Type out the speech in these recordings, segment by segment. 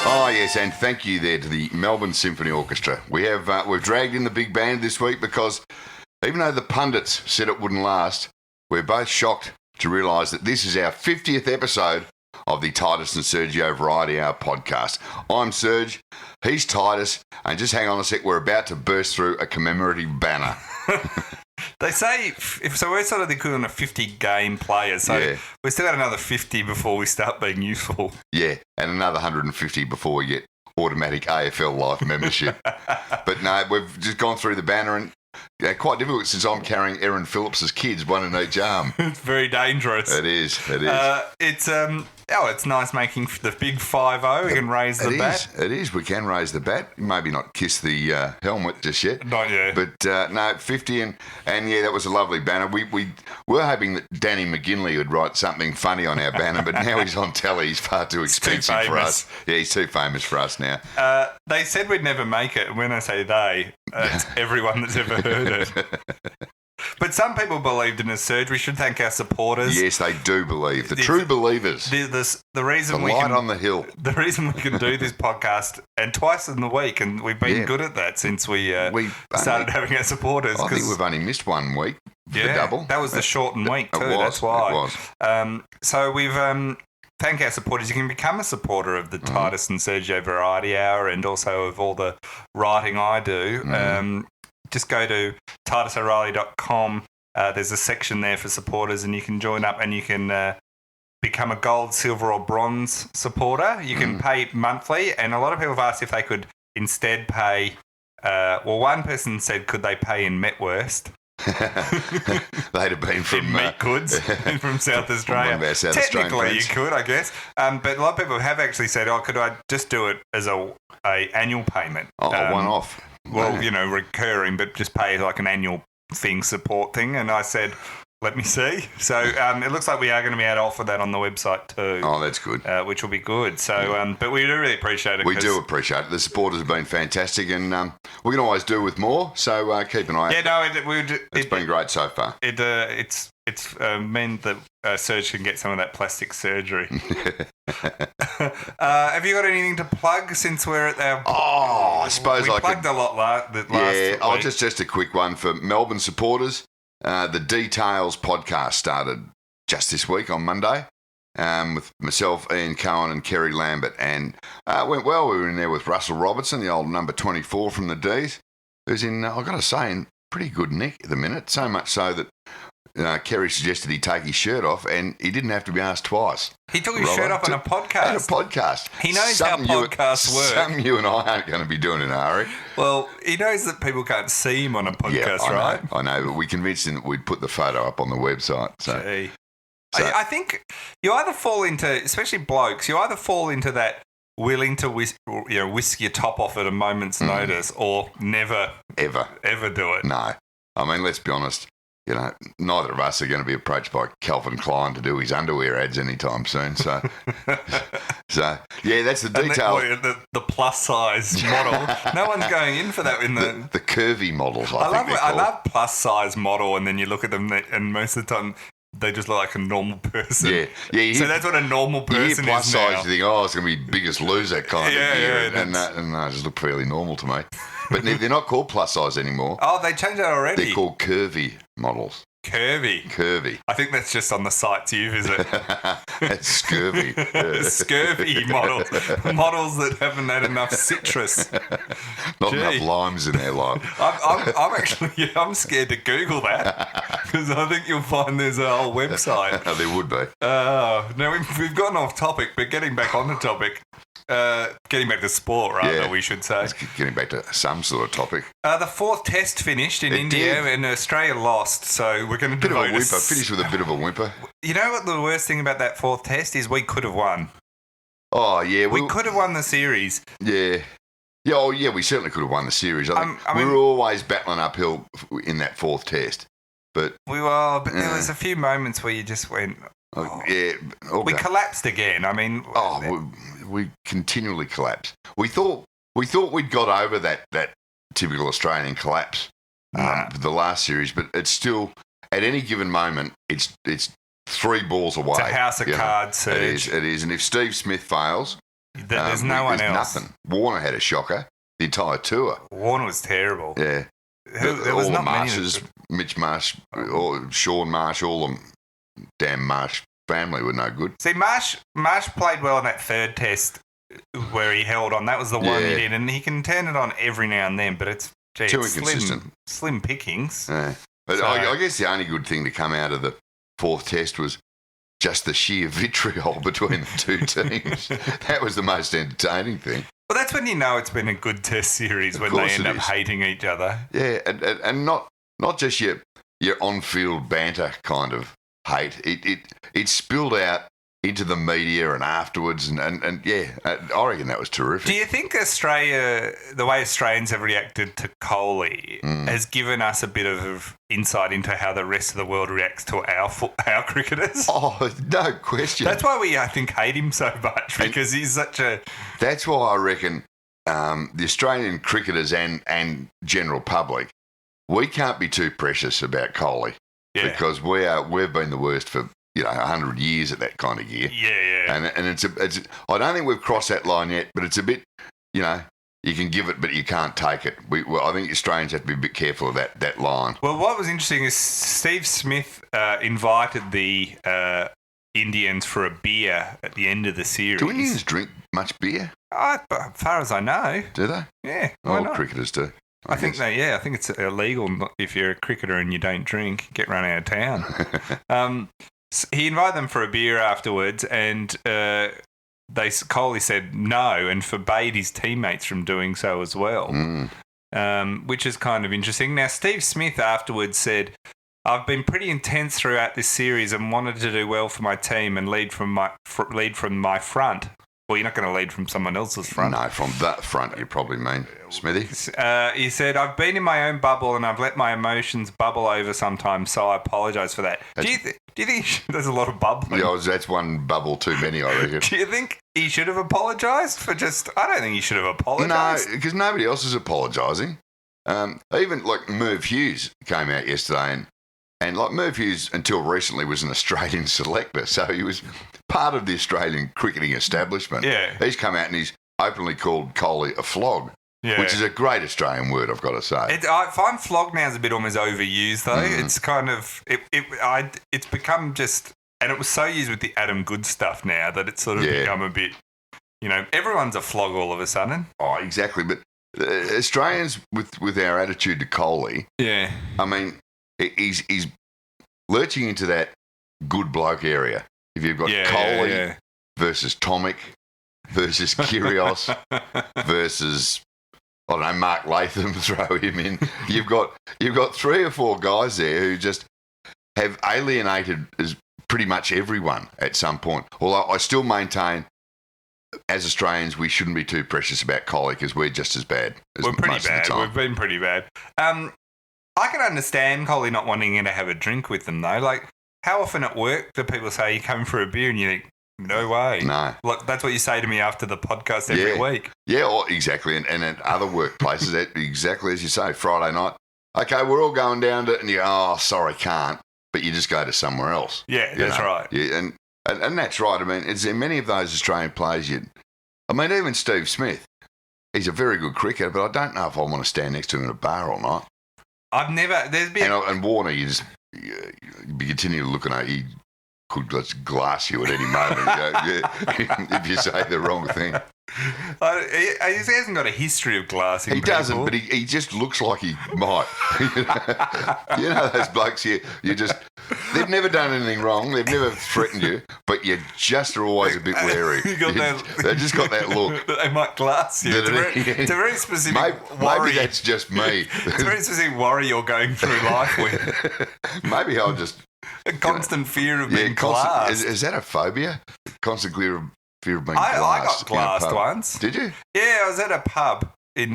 Oh, yes, and thank you there to the Melbourne Symphony Orchestra. We've dragged in the big band this week because even though the pundits said it wouldn't last, we're both shocked to realise that this is our 50th episode of the Titus and Sergio Variety Hour podcast. I'm Serge, he's Titus, and just hang on a sec, we're about to burst through a commemorative banner. They say, so we're sort of the equivalent of 50 game players, so we still got another 50 before we start being useful. Yeah, and another 150 before we get automatic AFL Life membership. But no, we've just gone through the banner and quite difficult since I'm carrying Erin Phillips's kids, one in each arm. It's very dangerous. It is. It's nice making the big 5-0. We can raise the bat. It is. We can raise the bat. Maybe not kiss the helmet just yet. Not yet. But no, 50 and yeah, that was a lovely banner. We were hoping that Danny McGinley would write something funny on our banner, but now he's on telly. He's far too expensive for us. Yeah, he's too famous for us now. They said we'd never make it. When I say they, it's everyone that's ever heard it. But some people believed in us, Serge. We should thank our supporters. Yes, they do believe. The true believers. The reason the light on the hill. The reason we can do this podcast and twice in the week, and we've been good at that since we started having our supporters. I think we've only missed 1 week. Yeah, double. That was the shortened week too. That's why. It was. So we've thank our supporters. You can become a supporter of the Titus and Sergio Variety Hour, and also of all the writing I do. Just go to titusoreilly.com. There's a section there for supporters, and you can join up and you can become a gold, silver or bronze supporter. You can pay monthly, and a lot of people have asked if they could instead pay... one person said, could they pay in Metwurst? They'd have been from... in meat goods from South Australia. From South Technically, you could, I guess. But a lot of people have actually said, could I just do it as a annual payment? One-off. Well, recurring, but just pay like an annual support thing. And I said, let me see. So it looks like we are going to be able to offer that on the website too. Oh, that's good. Which will be good. So, but we do really appreciate it. We do appreciate it. The supporters have been fantastic, and we can always do with more. So keep an eye out. Yeah, no, it's been great so far. It's meant that Serge can get some of that plastic surgery. Have you got anything to plug since we're at our... I suppose we plugged a lot last week. Just a quick one for Melbourne supporters. The Details podcast started just this week on Monday with myself, Ian Cohen and Kerry Lambert, and it went well. We were in there with Russell Robertson, the old number 24 from the D's, who's in, I've got to say, in pretty good nick at the minute, so much so that Kerry suggested he take his shirt off, and he didn't have to be asked twice. He took his shirt off on a podcast. On a podcast. He knows how podcasts work. Something you and I aren't going to be doing in a hurry. Well, he knows that people can't see him on a podcast, right? I know, but we convinced him that we'd put the photo up on the website. So I think you either fall into, especially blokes, you either fall into that willing to whisk your top off at a moment's notice, or never ever do it. No, I mean, let's be honest. Neither of us are going to be approached by Calvin Klein to do his underwear ads anytime soon. So, yeah, that's the detail. The plus size model. No one's going in for that. In the curvy models, I love plus size model, and then you look at them, and most of the time they just look like a normal person. Yeah. So that's what a normal person plus is size, now. You think, it's going to be Biggest Loser kind of gear, and they just look fairly normal to me. But they're not called plus size anymore. Oh, they changed that already. They're called curvy models. Curvy. I think that's just on the sites you visit. It's scurvy. Scurvy models that haven't had enough citrus. Not enough limes in their life. I'm scared to Google that, because I think you'll find there's a whole website. There would be. Now we've gotten off topic, but getting back on the topic. Getting back to sport, rather, we should say. Getting back to some sort of topic. The fourth test finished in India, and Australia lost, so we're going to devote a whimper. Finish with a bit of a whimper. You know what the worst thing about that fourth test is? We could have won. Oh, yeah. We could have won the series. Yeah. Yeah, we certainly could have won the series. I think we were always battling uphill in that fourth test. But there was a few moments where you just went... yeah. Okay. We collapsed again. I mean... we continually collapse. We thought we'd got over that typical Australian collapse for the last series, but it's still, at any given moment, it's 3 balls away. It's a house of cards, Serge. It is. And if Steve Smith fails, There's no one else. Nothing. Warner had a shocker. The entire tour. Warner was terrible. Yeah. There was all not the many. Marshes, Mitch Marsh, or Sean Marsh, all them damn Marsh family were no good. See, Marsh played well in that third test where he held on. That was the one he did, and he can turn it on every now and then, but it's too inconsistent. Slim pickings. Yeah. But So- I guess the only good thing to come out of the fourth test was just the sheer vitriol between the two teams. That was the most entertaining thing. Well, that's when you know it's been a good test series, when they end up hating each other. Yeah, and not just your on-field banter kind of hate. It spilled out into the media and afterwards, and yeah, I reckon that was terrific. Do you think Australia, the way Australians have reacted to Kohli, has given us a bit of insight into how the rest of the world reacts to our cricketers? Oh, no question. That's why we, I think, hate him so much, because he's such a... That's why I reckon the Australian cricketers and general public, we can't be too precious about Kohli because we've been the worst for 100 years at that kind of gear. Yeah. And it's I don't think we've crossed that line yet, but it's a bit, you can give it, but you can't take it. I think Australians have to be a bit careful of that line. Well, what was interesting is Steve Smith invited the Indians for a beer at the end of the series. Do Indians drink much beer? As far as I know. Do they? Yeah. Why not? Cricketers do. I think it's illegal if you're a cricketer and you don't drink, get run out of town. He invited them for a beer afterwards, and Kohli said no and forbade his teammates from doing so as well, which is kind of interesting. Now, Steve Smith afterwards said, "I've been pretty intense throughout this series and wanted to do well for my team and lead from my front." Well, you're not going to lead from someone else's front. No, from that front, you probably mean, Smithy. He said, "I've been in my own bubble and I've let my emotions bubble over sometimes, so I apologise for that." Do you think there's a lot of bubbling? Yeah, that's one bubble too many, I reckon. Do you think he should have apologised for I don't think he should have apologised. No, because nobody else is apologising. Even like Merv Hughes came out yesterday and like Merv Hughes until recently was an Australian selector, so he was part of the Australian cricketing establishment. Yeah. He's come out and he's openly called Kohli a flog, which is a great Australian word, I've got to say. I find flog now is a bit almost overused, though. It's kind of it's become just, and it was so used with the Adam Good stuff now that it's sort of become a bit, everyone's a flog all of a sudden. Oh, exactly. But Australians with our attitude to Kohli, I mean, he's lurching into that good bloke area. If you've got Kohli versus Tomic versus Kyrgios versus, I don't know, Mark Latham, throw him in. You've got 3 or 4 guys there who just have alienated as pretty much everyone at some point. Although I still maintain, as Australians, we shouldn't be too precious about Kohli because we're just as bad as we're pretty most bad. of the time. We've been pretty bad. I can understand Kohli not wanting you to have a drink with them, though. Like, how often at work do people say you come for a beer and you think, no way? No. Look, that's what you say to me after the podcast every week. Yeah, exactly. And at other workplaces, exactly as you say, Friday night, okay, we're all going down to, and you go, oh, sorry, can't, but you just go to somewhere else. Yeah, that's right. Yeah, and that's right. I mean, it's in many of those Australian players, even Steve Smith, he's a very good cricketer, but I don't know if I want to stand next to him in a bar all night. And Warner, you be continually looking at, he could just glass you at any moment if you say the wrong thing. He hasn't got a history of glassing. He doesn't, but he just looks like he might. Those blokes here, they've never done anything wrong. They've never threatened you, but you just are always a bit wary. They just got that look. That they might glass you. It's a very specific worry. Maybe that's just me. It's a very specific worry you're going through life with. Maybe I'll just... A constant fear of being glassed. Is that a phobia? Constant fear of being glassed. I got glassed once. Did you? Yeah, I was at a pub in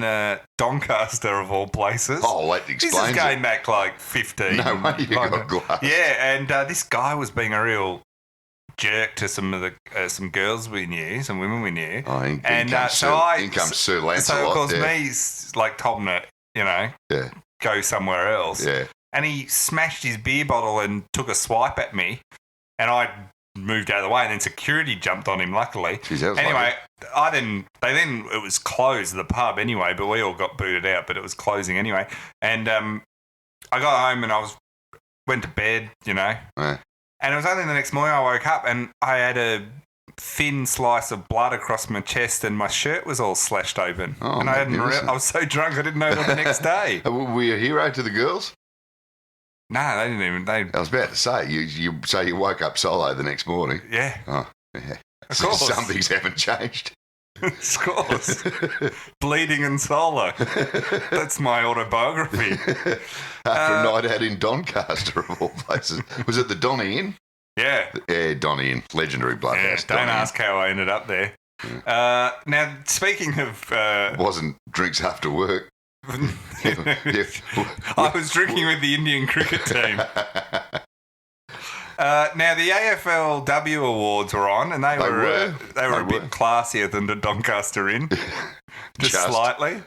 Doncaster, of all places. Oh, that explains This is going back like 15. No wonder you got glassed. Yeah, and this guy was being a real jerk to some girls we knew, some women we knew. Oh, in comes Sir Lancelot. So, of course, me, like, told him to, go somewhere else. Yeah. And he smashed his beer bottle and took a swipe at me. And I moved out of the way, and then security jumped on him, luckily. Jeez, that was anyway, it was closed, the pub anyway, but we all got booted out, but it was closing anyway. And I got home and went to bed, Yeah. and it was only the next morning I woke up and I had a thin slice of blood across my chest and my shirt was all slashed open. Oh, and I was so drunk I didn't know till the next day. Were you a hero to the girls? No, they didn't even. I was about to say, you say you woke up solo the next morning. Yeah. Oh, yeah. Of course. Some things haven't changed. Of course. Bleeding and solo. That's my autobiography. After a night out in Doncaster, of all places. Was it the Donny Inn? Yeah. Yeah, Donny Inn. Legendary bloodhouse. Don't ask how I ended up there. Yeah. Now, speaking of... Wasn't drinks after work. I was drinking with the Indian cricket team. Now, the AFLW awards were on, and they were a bit classier than the Doncaster Inn. Just slightly.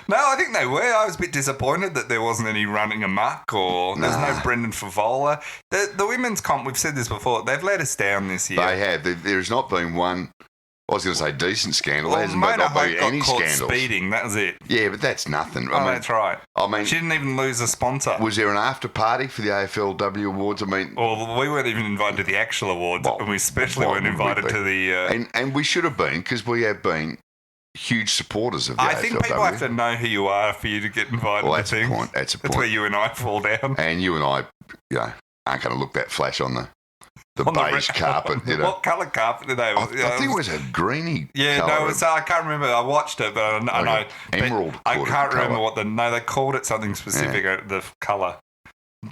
No, I think they were. I was a bit disappointed that there wasn't any running amok or there's no Brendan Favola. The women's comp, we've said this before, they've let us down this year. They have. There's not been one... I was going to say decent scandal. There hasn't been any scandals. Speeding, that was it. Yeah, but that's nothing. That's right. I mean, she didn't even lose a sponsor. Was there an after party for the AFLW awards? I mean, well, we weren't even invited to the actual awards, and we especially weren't invited to the. And we should have been, because we have been huge supporters of the AFLW. I think people have to know who you are for you to get invited to things. That's a point. That's where you and I fall down. And you and I, aren't going to look that flash on the beige carpet. What colour carpet did they? I think it was a greeny. Yeah, colour. I can't remember. I watched it, but I know emerald. I can't remember what they called it something specific. The colour,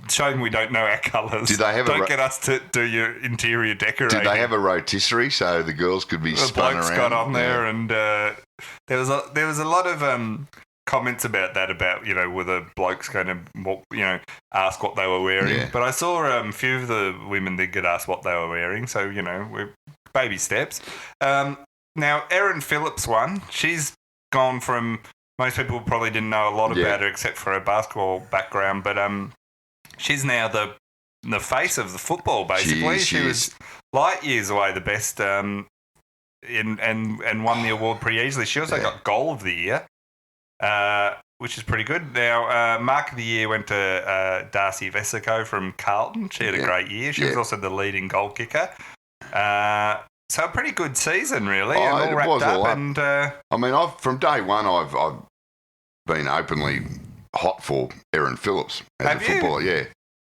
showing we don't know our colours. Did they have don't get us to do your interior decorating. Did they have a rotisserie so the girls could be spun around? The blokes got on there, and there was a lot of comments about that, were the blokes going to, ask what they were wearing. Yeah. But I saw a few of the women did get asked what they were wearing, so, we're baby steps. Now, Erin Phillips won. She's gone from, most people probably didn't know a lot about her except for her basketball background, but she's now the face of the football, basically. She was light years away the best and won the award pretty easily. She also got goal of the year. Which is pretty good. Now, Mark of the Year went to Darcy Vesico from Carlton. She had a great year. She was also the leading goal kicker. So a pretty good season, really. And all wrapped up. And, I mean, from day one, I've been openly hot for Erin Phillips as a footballer. Yeah.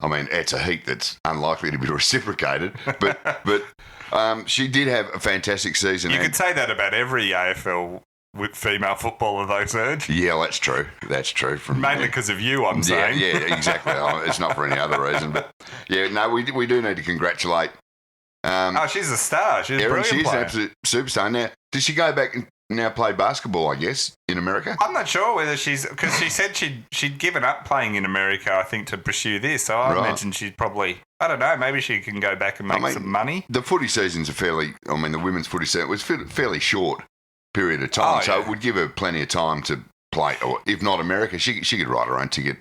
I mean, it's a heat that's unlikely to be reciprocated, but she did have a fantastic season. You could say that about every AFL with female footballer, though, Serge. Yeah, that's true. That's true. Mainly because of you, I'm saying. Yeah, exactly. It's not for any other reason. But, we do need to congratulate. She's a star. She's a brilliant player. She's an absolute superstar. Now, does she go back and now play basketball, I guess, in America? I'm not sure whether because she said she'd given up playing in America, I think, to pursue this. So I imagine she'd probably, I don't know, maybe she can go back and make some money. The footy seasons are the women's footy season was fairly short period of time, so it would give her plenty of time to play, or if not America, she could write her own ticket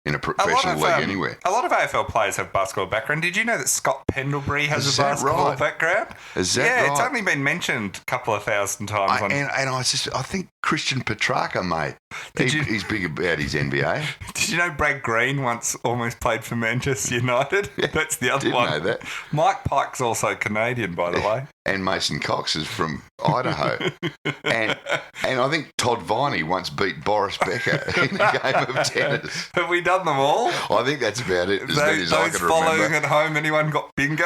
in a professional league anywhere. A lot of AFL players have basketball background. Did you know that Scott Pendlebury has a basketball background? Is that right? It's only been mentioned a couple of thousand times. I think Christian Petrarca, mate. He's big about his NBA. Did you know Brad Green once almost played for Manchester United? That's the other one. Didn't know that. Mike Pike's also Canadian, by the way. And Mason Cox is from Idaho. and I think Todd Viney once beat Boris Becker in a game of tennis. Have we done them all? I think that's about it. Those following at home, anyone got bingo?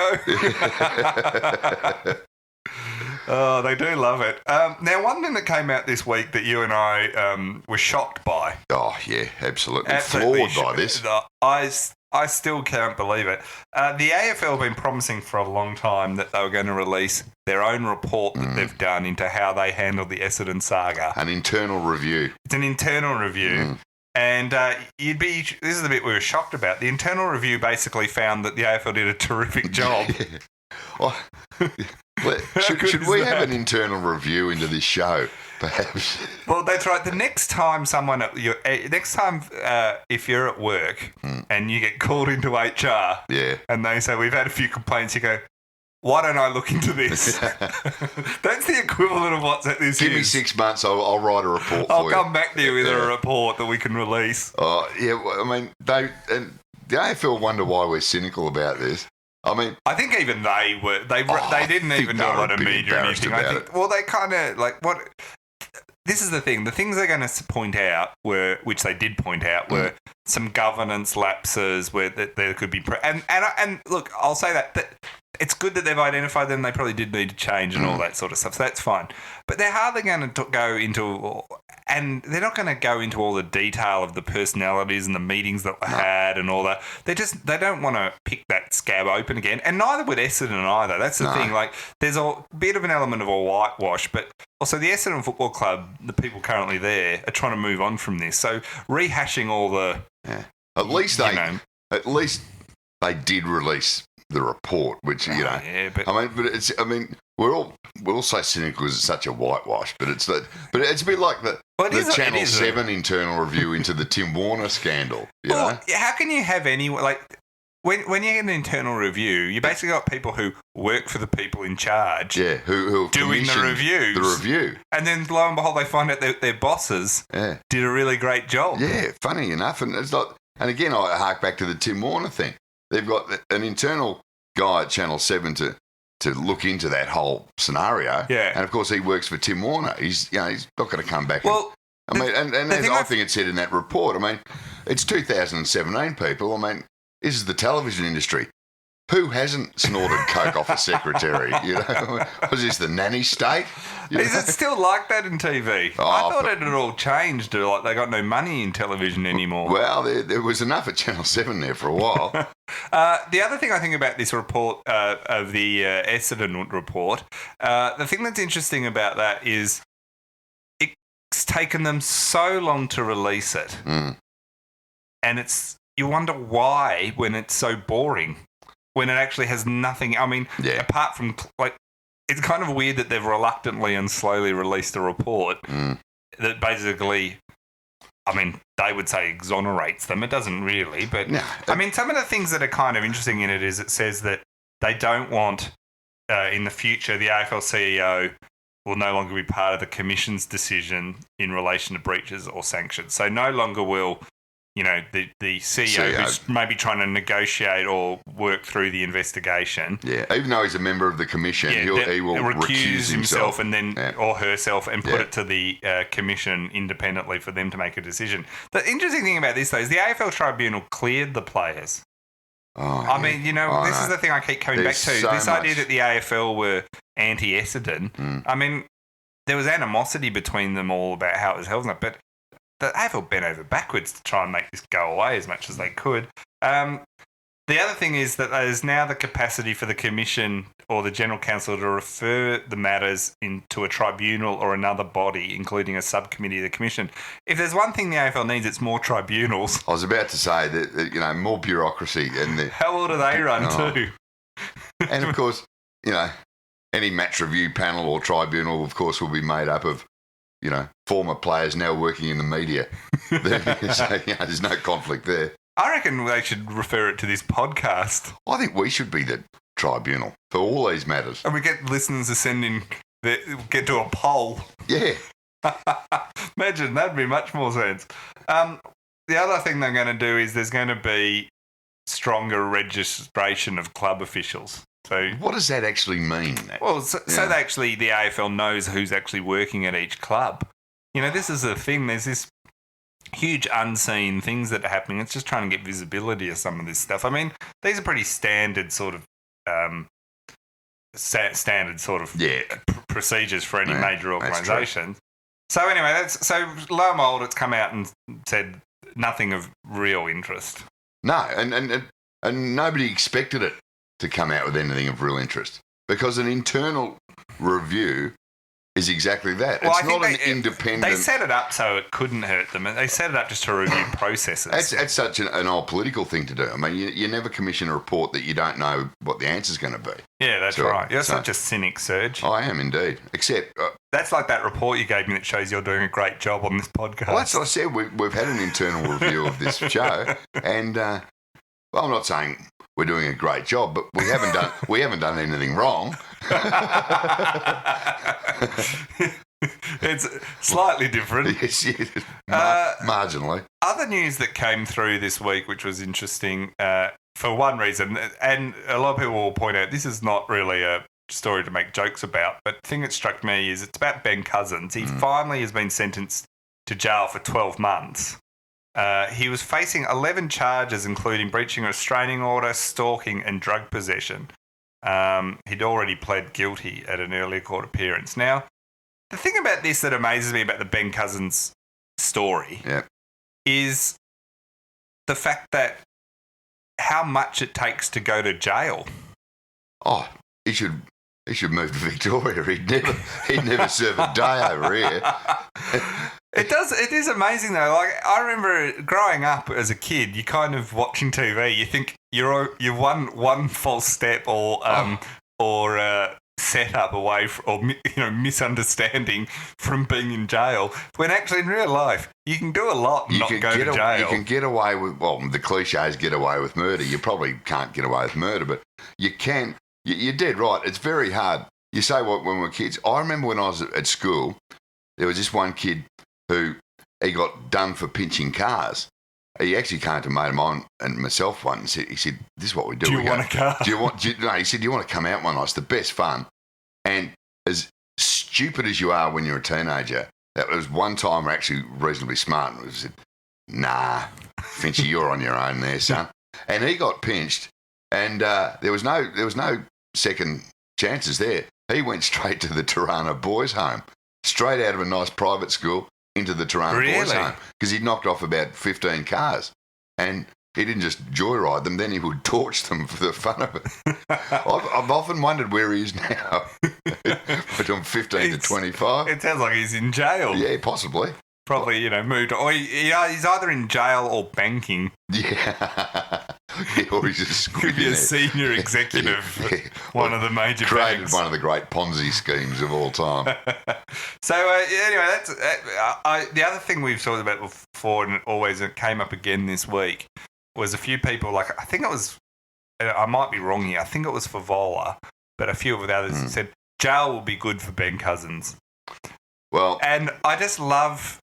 Oh, they do love it. Now, one thing that came out this week that you and I were shocked by. Oh, yeah, absolutely floored by this. I still can't believe it. The AFL have been promising for a long time that they were going to release their own report that they've done into how they handled the Essendon saga. An internal review. It's an internal review. And this is the bit we were shocked about. The internal review basically found that the AFL did a terrific job. Should we have an internal review into this show, perhaps? Well, that's right. The next time if you're at work and you get called into HR and they say, we've had a few complaints, you go, why don't I look into this? That's the equivalent of what this is. Give me 6 months, I'll write a report for you. I'll come back to you with a report that we can release. Oh, yeah, well, I mean, the AFL wonder why we're cynical about this. I mean, I think even they were. They didn't even do a lot of media or anything. I think. Well, they kind of like what. This is the thing. The things they're going to point out which they did point out, were some governance lapses where there could be. And look, I'll say that it's good that they've identified them. They probably did need to change and all that sort of stuff. So that's fine. But they're hardly going to go into, and they're not going to go into all the detail of the personalities and the meetings that were had and all that. They don't want to pick that scab open again. And neither would Essendon either. That's the thing. Like, there's a bit of an element of a whitewash, but also the Essendon Football Club, the people currently there, are trying to move on from this. So rehashing all the... Yeah. At least they did release the report, which but I mean, we're all so cynical because it's such a whitewash, but it's a bit like the Channel 7 internal review into the Tim Warner scandal. You know? How can you have any like when you get an internal review, you basically got people who work for the people in charge, who doing the review, and then lo and behold, they find out that their bosses did a really great job. Yeah, funny enough, and it's like, and again, I hark back to the Tim Warner thing. They've got an internal guy at Channel 7 to look into that whole scenario. Yeah. And, of course, he works for Tim Warner. He's not going to come back. Well, I mean, and as I think it said in that report, I mean, it's 2017, people. I mean, this is the television industry. Who hasn't snorted coke off a secretary? You know, was this the nanny state? Is it still like that in TV? I thought it had all changed. Like they got no money in television anymore. Well, there was enough at Channel 7 there for a while. The other thing I think about this report of the Essendon report, the thing that's interesting about that is it's taken them so long to release it, and you wonder why when it's so boring. When it actually has nothing, I mean, apart from, like, it's kind of weird that they've reluctantly and slowly released a report that basically, I mean, they would say exonerates them. It doesn't really, but, I mean, some of the things that are kind of interesting in it is it says that they don't want, in the future, the AFL CEO will no longer be part of the Commission's decision in relation to breaches or sanctions. So no longer will... the CEO who's maybe trying to negotiate or work through the investigation. Yeah, even though he's a member of the commission, he will recuse himself and then or herself and put it to the commission independently for them to make a decision. The interesting thing about this, though, is the AFL Tribunal cleared the players. I mean, this is the thing I keep coming back to. This idea that the AFL were anti-Essendon. I mean, there was animosity between them all about how it was held, but the AFL bent over backwards to try and make this go away as much as they could. The other thing is that there's now the capacity for the Commission or the General Counsel to refer the matters into a tribunal or another body, including a subcommittee of the Commission. If there's one thing the AFL needs, it's more tribunals. I was about to say that, more bureaucracy. How well do they run too? And, of course, any match review panel or tribunal, of course, will be made up of former players now working in the media. So, there's no conflict there. I reckon they should refer it to this podcast. I think we should be the tribunal for all these matters. And we get listeners to send in, get to a poll. Yeah. Imagine, that'd be much more sense. The other thing they're going to do is there's going to be stronger registration of club officials. So, what does that actually mean? Well, so that actually the AFL knows who's actually working at each club. This is the thing. There's this huge unseen things that are happening. It's just trying to get visibility of some of this stuff. I mean, these are pretty standard sort of procedures for any major organisation. So anyway, so lo and behold, it's come out and said nothing of real interest. No, and nobody expected it to come out with anything of real interest, because an internal review is exactly that. Well, it's not an independent... They set it up so it couldn't hurt them. They set it up just to review processes. That's such an old political thing to do. I mean, you never commission a report that you don't know what the answer's going to be. Yeah, that's right. You're such a cynic, Serge. I am indeed. Except... that's like that report you gave me that shows you're doing a great job on this podcast. Well, that's what I said. We've had an internal review of this show, and... well, I'm not saying we're doing a great job, but we haven't done anything wrong. It's slightly different. Yes, marginally. Other news that came through this week, which was interesting, for one reason, and a lot of people will point out this is not really a story to make jokes about, but the thing that struck me is it's about Ben Cousins. He finally has been sentenced to jail for 12 months. He was facing 11 charges, including breaching a restraining order, stalking, and drug possession. He'd already pled guilty at an earlier court appearance. Now, the thing about this that amazes me about the Ben Cousins story is the fact that how much it takes to go to jail. Oh, he should move to Victoria. He'd never serve a day over here. It is amazing though. Like, I remember growing up as a kid, you kind of watching TV, you think you're one false step or setup away or misunderstanding from being in jail. When actually in real life, you can do a lot and not go to jail. You can get away with, well, the cliches, get away with murder. You probably can't get away with murder, but you can. You're dead right. It's very hard. You say when we were kids. I remember when I was at school, there was this one kid who he got done for pinching cars. He actually came to a mate of mine and myself one and said, this is what we do. Do you want a car? He said, do you want to come out one night? It's the best fun. And as stupid as you are when you're a teenager, that was one time we're actually reasonably smart. And we said, nah, Finchy, you're on your own there, son. And he got pinched and there was no second chances there. He went straight to the Tirana boys' home, straight out of a nice private school into the Tirana boys' home, because he'd knocked off about 15 cars. And he didn't just joyride them, then he would torch them for the fun of it. I've often wondered where he is now, between 15 to 25. It sounds like he's in jail. Yeah, possibly. Probably, moved. Or he's either in jail or banking. Yeah. Or he's just could be a senior executive, one of the major created banks. One of the great Ponzi schemes of all time. So anyway, that's the other thing we've talked about before, and it came up again this week, was a few people, like, I think it was, I might be wrong here, I think it was Favola, but a few of the others said jail will be good for Ben Cousins. Well, and I just love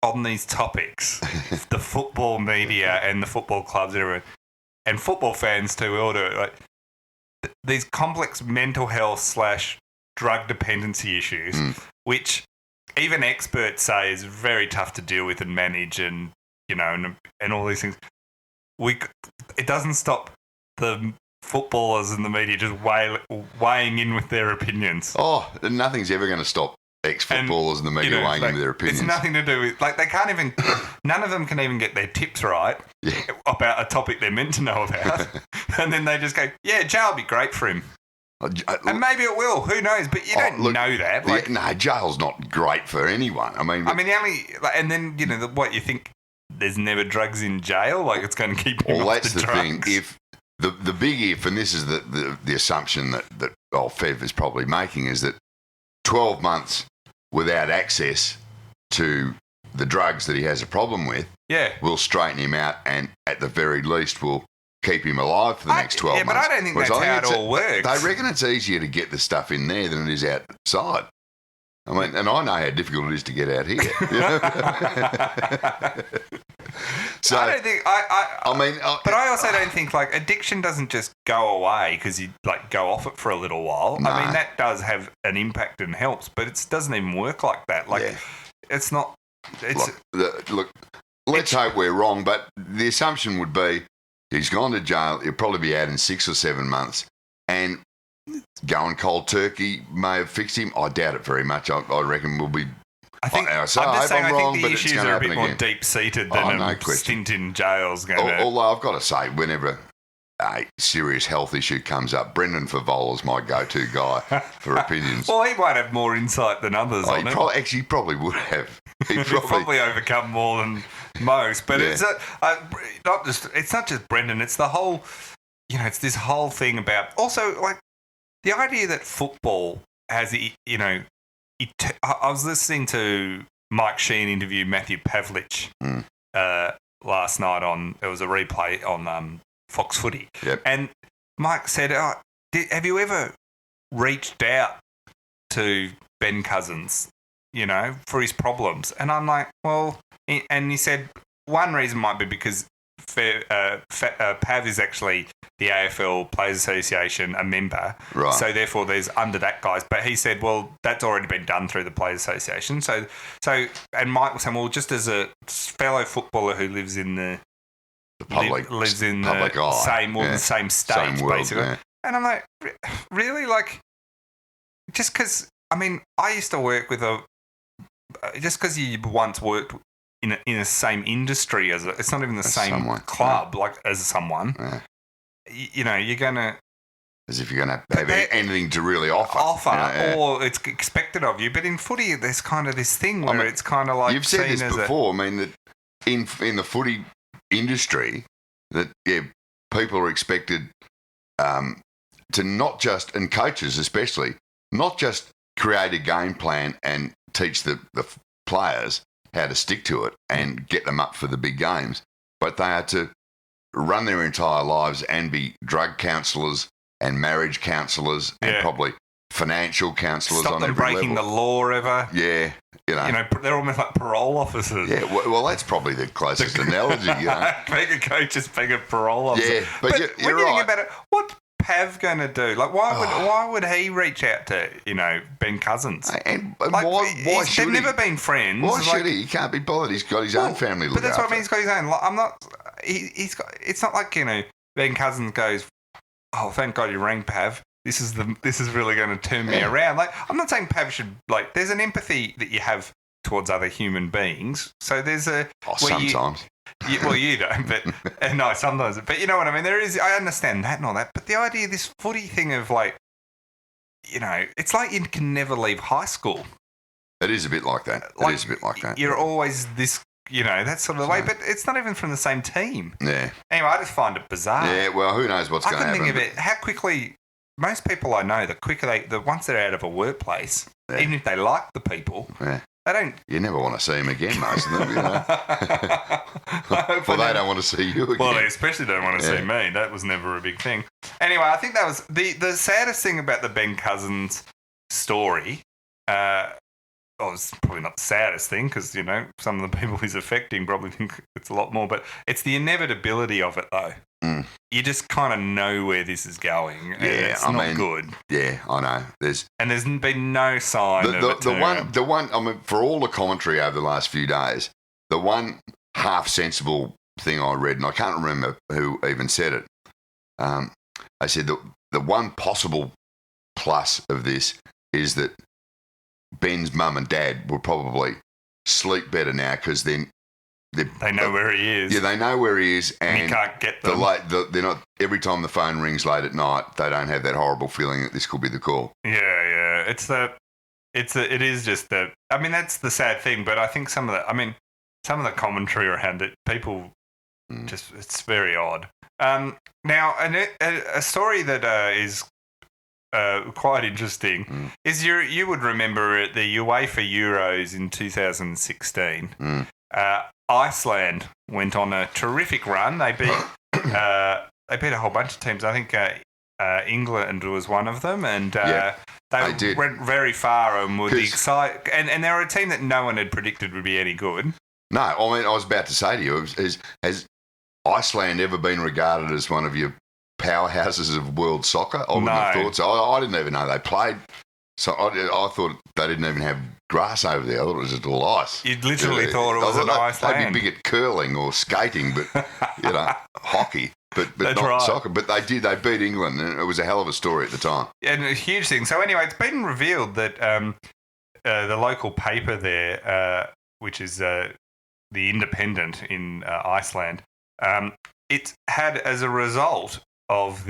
on these topics the football media and the football clubs and everyone, and football fans too, all do it. Like, these complex mental health / drug dependency issues, which even experts say is very tough to deal with and manage, and and all these things. It doesn't stop the footballers and the media just weighing in with their opinions. Oh, nothing's ever going to stop ex-footballers and the media weighing in with their opinions. It's nothing to do with, they can't even, none of them can even get their tips right about a topic they're meant to know about. And then they just go, yeah, jail will be great for him. And maybe it will, who knows? But you don't know that. No, jail's not great for anyone. I mean, and then, what you think, there's never drugs in jail? It's going to keep him off the drugs. Well, that's the thing. If the big if, and this is the assumption that Fev is probably making, is that 12 months without access to the drugs that he has a problem with will straighten him out, and at the very least will keep him alive for the next 12 months. Yeah, but I don't think that's how it all works. They reckon it's easier to get the stuff in there than it is outside. I mean, and I know how difficult it is to get out here. So I don't think but I also don't think addiction doesn't just go away because you go off it for a little while. No. I mean, that does have an impact and helps, but it doesn't even work like that. It's not. It's look. Let's hope we're wrong, but the assumption would be he's gone to jail. He'll probably be out in 6 or 7 months, and going cold turkey may have fixed him. I doubt it very much. I reckon we'll be. I think the issues are a bit more deep-seated than a stint in jail's going to... Although I've got to say, whenever a serious health issue comes up, Brendan Favola's my go-to guy for opinions. Well, he might have more insight than others on it. He probably would have. He'd probably overcome more than most. But it's not just Brendan. It's the whole... it's this whole thing about... Also, the idea that football has... I was listening to Mike Sheen interview Matthew Pavlich last night it was a replay on Fox Footy. Yep. And Mike said, have you ever reached out to Ben Cousins, for his problems? And I'm like, well, and he said one reason might be because Pav is actually the AFL Players Association a member, right? So therefore, there's under that guys. But he said, well, that's already been done through the Players Association. So, and Mike was saying, well, just as a fellow footballer who lives in the public, lives in public the eye. same state, Same world, basically. yeah. And I'm like, really, like, just because. I mean, I used to work with just because you once worked in the same industry it's not even the same someone, club, like as someone. Yeah. You're gonna. As if you're going to have anything to really offer. Or it's expected of you. But in footy, there's kind of this thing where it's kind of like you've said seen this as before. I mean, that in the footy industry, that people are expected to not just, and coaches especially, not just create a game plan and teach the players how to stick to it and get them up for the big games, but they are to run their entire lives and be drug counsellors and marriage counsellors and probably financial counsellors Stop on them every breaking level. the law ever. Yeah. They're almost like parole officers. Yeah, well, that's probably the closest analogy. Being a coach is being a parole officer. Yeah, but you're when you right. think about it, what's Pav going to do? Like, why would he reach out to Ben Cousins? And Like, why should they've he? never been friends. Why should he? He can't be bothered. He's got his own family to look But that's what I after. mean. He's got his own. Like, I'm not. He's got. It's not like Ben Cousins goes, "Oh, thank God you rang, Pav. This is really going to turn me around." Like, I'm not saying Pav should, like, there's an empathy that you have towards other human beings. So there's a sometimes. you don't, but no, sometimes. But you know what I mean. There is. I understand that and all that. But the idea of this footy thing of, like, it's like you can never leave high school. It is a bit like that. It is a bit like that. You're always this. That sort of way, but it's not even from the same team. Yeah. Anyway, I just find it bizarre. Yeah. Well, who knows what's going to happen? I couldn't think of it. How quickly most people I know, the quicker once they're out of a workplace, even if they like the people, they don't. You never want to see them again, most of them. Well, they don't want to see you again. Well, they especially don't want to see me. That was never a big thing. Anyway, I think that was the saddest thing about the Ben Cousins story. Well, it's probably not the saddest thing because, some of the people he's affecting probably think it's a lot more, but it's the inevitability of it, though. Mm. You just kind of know where this is going. And it's not good. Yeah, I know. There's been no sign of it. The one. I mean, for all the commentary over the last few days, the one half sensible thing I read, and I can't remember who even said it. They said that the one possible plus of this is that Ben's mum and dad will probably sleep better now because then they know where he is. Yeah, they know where he is, and you can't get them. They're not. Every time the phone rings late at night, they don't have that horrible feeling that this could be the call. Yeah. It is just that. I mean, that's the sad thing. But I think some of the commentary around it, people just it's very odd. Now, a story that is quite interesting is you would remember at the UEFA Euros in 2016. Iceland went on a terrific run. They beat a whole bunch of teams. I think England was one of them, and they went very far and were and they were a team that no one had predicted would be any good. No, I mean, I was about to say to you, has Iceland ever been regarded as one of your powerhouses of world soccer? I wouldn't have thought so. I didn't even know they played. So I thought they didn't even have grass over there. I thought it was just all ice. You literally thought it was an Iceland. They'd be big at curling or skating, but hockey, but not soccer. But they did. They beat England, and it was a hell of a story at the time. And a huge thing. So anyway, it's been revealed that the local paper there, which is the Independent in Iceland, it had, as a result of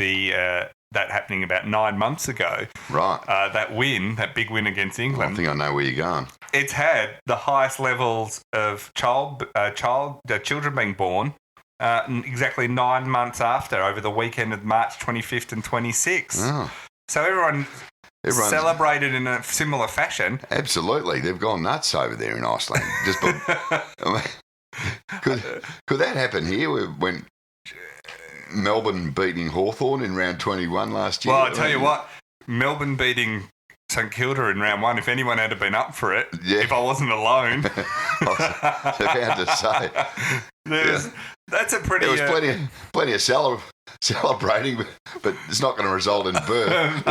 that happening about 9 months ago. Right. That big win against England. I think I know where you're going. It's had the highest levels of children being born exactly 9 months after, over the weekend of March 25th and 26th. Oh. So everyone's celebrated in a similar fashion. Absolutely. They've gone nuts over there in Iceland. Could that happen here when Melbourne beating Hawthorn in round 21 last year? Well, I tell you what, Melbourne beating St Kilda in round 1, if anyone had been up for it, if I wasn't alone. I was about to say. That's a pretty... There was plenty of celebrating, but it's not going to result in birth.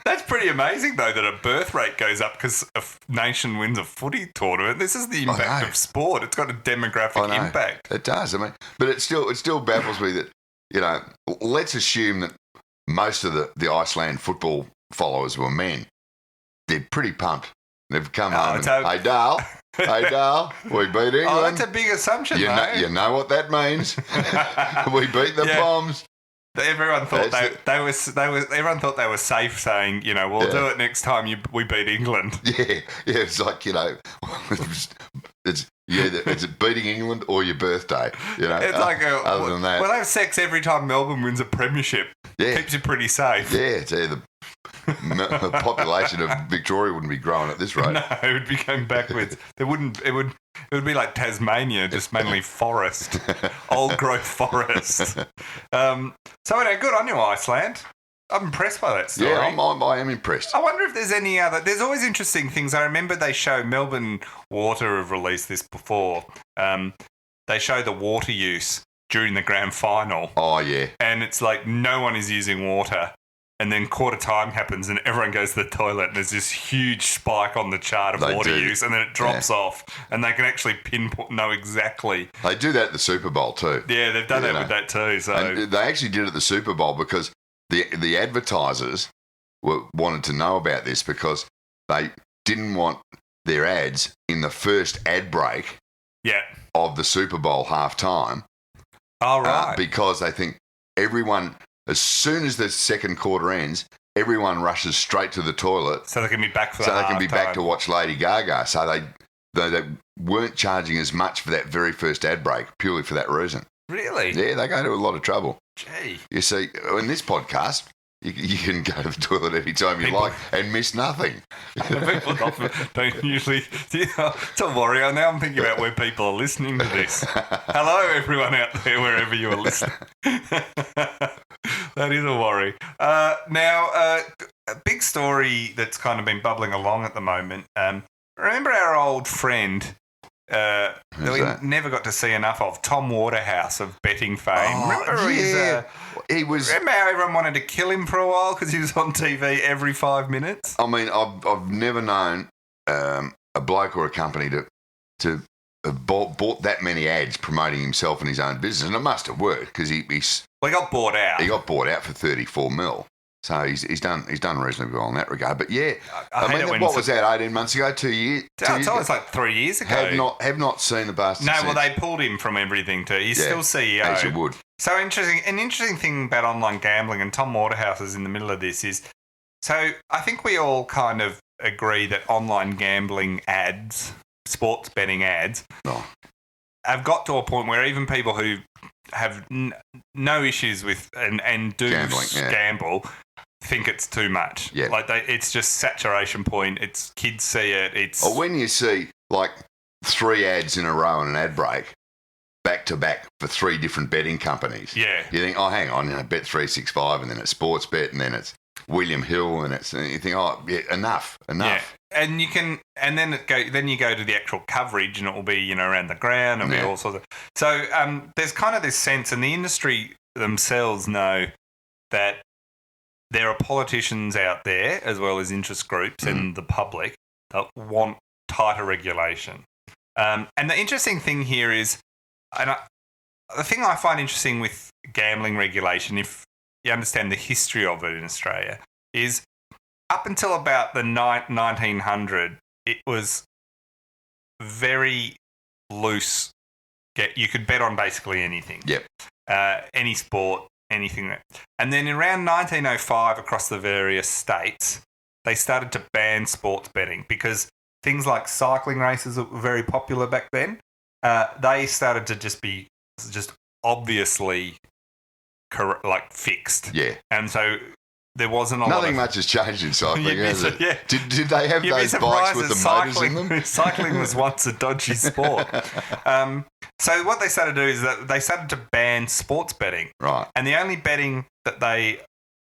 That's pretty amazing, though, that a birth rate goes up because a nation wins a footy tournament. This is the impact of sport. It's got a demographic impact. It does. I mean, but it still baffles me that, let's assume that most of the Iceland football followers were men. They're pretty pumped. They've come home and, hey, Dale, we beat England. Oh, that's a big assumption, you know what that means. We beat the Bombs. Everyone thought everyone thought they were safe saying, we'll do it next time we beat England. Yeah, it's like, it's beating England or your birthday. It's like other than that, we'll have sex every time Melbourne wins a premiership. Yeah, keeps you pretty safe. Yeah, the population of Victoria wouldn't be growing at this rate. No, it would be going backwards. It would be like Tasmania, just mainly forest, old growth forest. So anyway, good on you, Iceland. I'm impressed by that story. Yeah, I am impressed. I wonder if there's any other... There's always interesting things. I remember they show Melbourne Water have released this before. They show the water use during the grand final. Oh, yeah. And it's like no one is using water. And then quarter time happens and everyone goes to the toilet and there's this huge spike on the chart of water use and then it drops off and they can actually know exactly. They do that at the Super Bowl too. Yeah, they've done that with that too. So and they actually did it at the Super Bowl because the advertisers wanted to know about this because they didn't want their ads in the first ad break of the Super Bowl halftime. Oh, right. Because they think everyone... As soon as the second quarter ends, everyone rushes straight to the toilet. So they can be back for they can be back to watch Lady Gaga. So they weren't charging as much for that very first ad break purely for that reason. Really? Yeah, they go to a lot of trouble. Gee. You see, in this podcast, you can go to the toilet anytime you like and miss nothing. People don't usually... Don't worry, now I'm thinking about where people are listening to this. Hello, everyone out there, wherever you are listening. That is a worry. Now, a big story that's kind of been bubbling along at the moment. Remember our old friend that we never got to see enough of, Tom Waterhouse of betting fame. Remember Remember how everyone wanted to kill him for a while because he was on TV every 5 minutes? I mean, I've never known a bloke or a company to have bought that many ads promoting himself and his own business, and it must have worked because he got bought out. He got bought out for 34 mil. So he's done reasonably well in that regard. But yeah, I mean, what was that, 18 months ago, 2 years? It's always like 3 years ago. Have not seen the bastard No, since. well, they pulled him from everything too. He's still CEO. As you would. So interesting. An interesting thing about online gambling, and Tom Waterhouse is in the middle of this, is so I think we all kind of agree that online gambling ads, sports betting ads, have got to a point where even people who have no issues with and do gamble think it's too much. Yeah. Like it's just saturation point. It's kids see it. It's when you see like 3 ads in a row in an ad break, back to back for 3 different betting companies. Yeah. You think, oh, hang on, Bet365, and then it's Sportsbet, and then it's William Hill, and you think, oh, yeah, enough. Yeah. And then you go to the actual coverage, and it will be around the ground and be all sorts of. So there's kind of this sense, and the industry themselves know that there are politicians out there as well as interest groups and the public that want tighter regulation. And the interesting thing here is, the thing I find interesting with gambling regulation, if you understand the history of it in Australia, is up until about the 1900, it was very loose. You could bet on basically anything. Yep. Any sport, anything. And then around 1905, across the various states, they started to ban sports betting because things like cycling races were very popular back then. They started to just be obviously fixed. Yeah. And so there wasn't nothing much has changed in cycling, has it? Yeah. Did they have those bikes with the motors in them? Cycling was once a dodgy sport. So what they started to do is that they started to ban sports betting. Right. And the only betting that they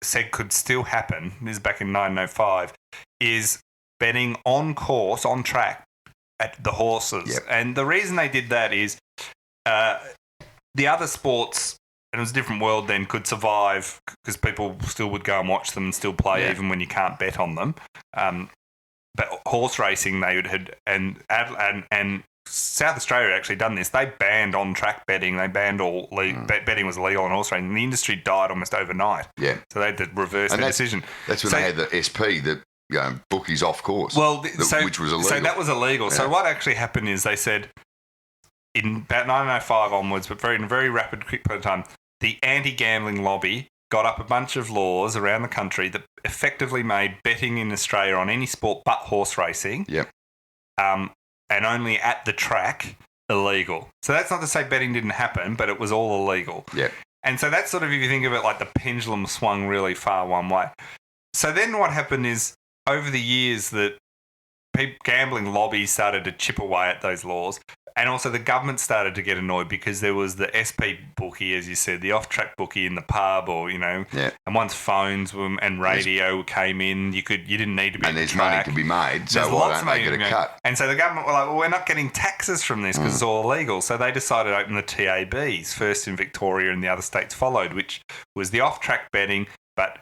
said could still happen, this is back in 1905, is betting on course, on track, at the horses. Yep. And the reason they did that is the other sports, and it was a different world then, could survive because people still would go and watch them and still play even when you can't bet on them. But horse racing, they had, and South Australia had actually done this. They banned on-track betting. They banned all betting was illegal on horse racing. And the industry died almost overnight. Yeah. So they had to reverse the decision. That's when they had the SP, the bookies off course. Well, which was illegal. So that was illegal. Yeah. So what actually happened is they said in about 1905 onwards, but in a very rapid, quick period of time, the anti-gambling lobby got up a bunch of laws around the country that effectively made betting in Australia on any sport but horse racing, and only at the track, illegal. So that's not to say betting didn't happen, but it was all illegal. Yeah. And so that's sort of, if you think of it, like the pendulum swung really far one way. So then what happened is over the years that gambling lobbies started to chip away at those laws. And also the government started to get annoyed because there was the SP bookie, as you said, the off-track bookie in the pub, or and once phones and radio came in, you didn't need to be. And there's money to be made, so why don't they get a cut? And so the government were like, well, we're not getting taxes from this because it's all illegal. So they decided to open the TABs first in Victoria, and the other states followed, which was the off-track betting, but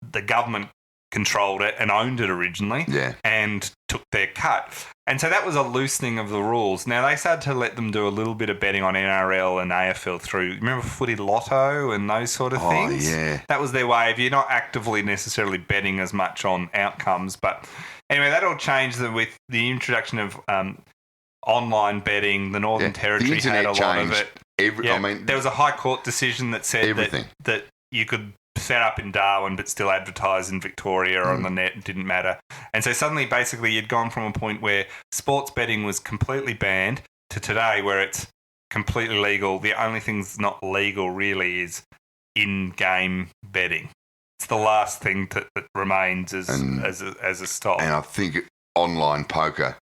the government controlled it and owned it originally, and took their cut. And so that was a loosening of the rules. Now, they started to let them do a little bit of betting on NRL and AFL through, remember Footy Lotto and those sort of things? Oh, yeah. That was their way of, you're not actively necessarily betting as much on outcomes. But anyway, that all changed with the introduction of online betting. The Northern Territory had a lot of it. There was a High Court decision that said that you could set up in Darwin but still advertise in Victoria or on the net. It didn't matter. And so suddenly, basically, you'd gone from a point where sports betting was completely banned to today where it's completely legal. The only thing that's not legal really is in-game betting. It's the last thing that remains as a stop. And I think online poker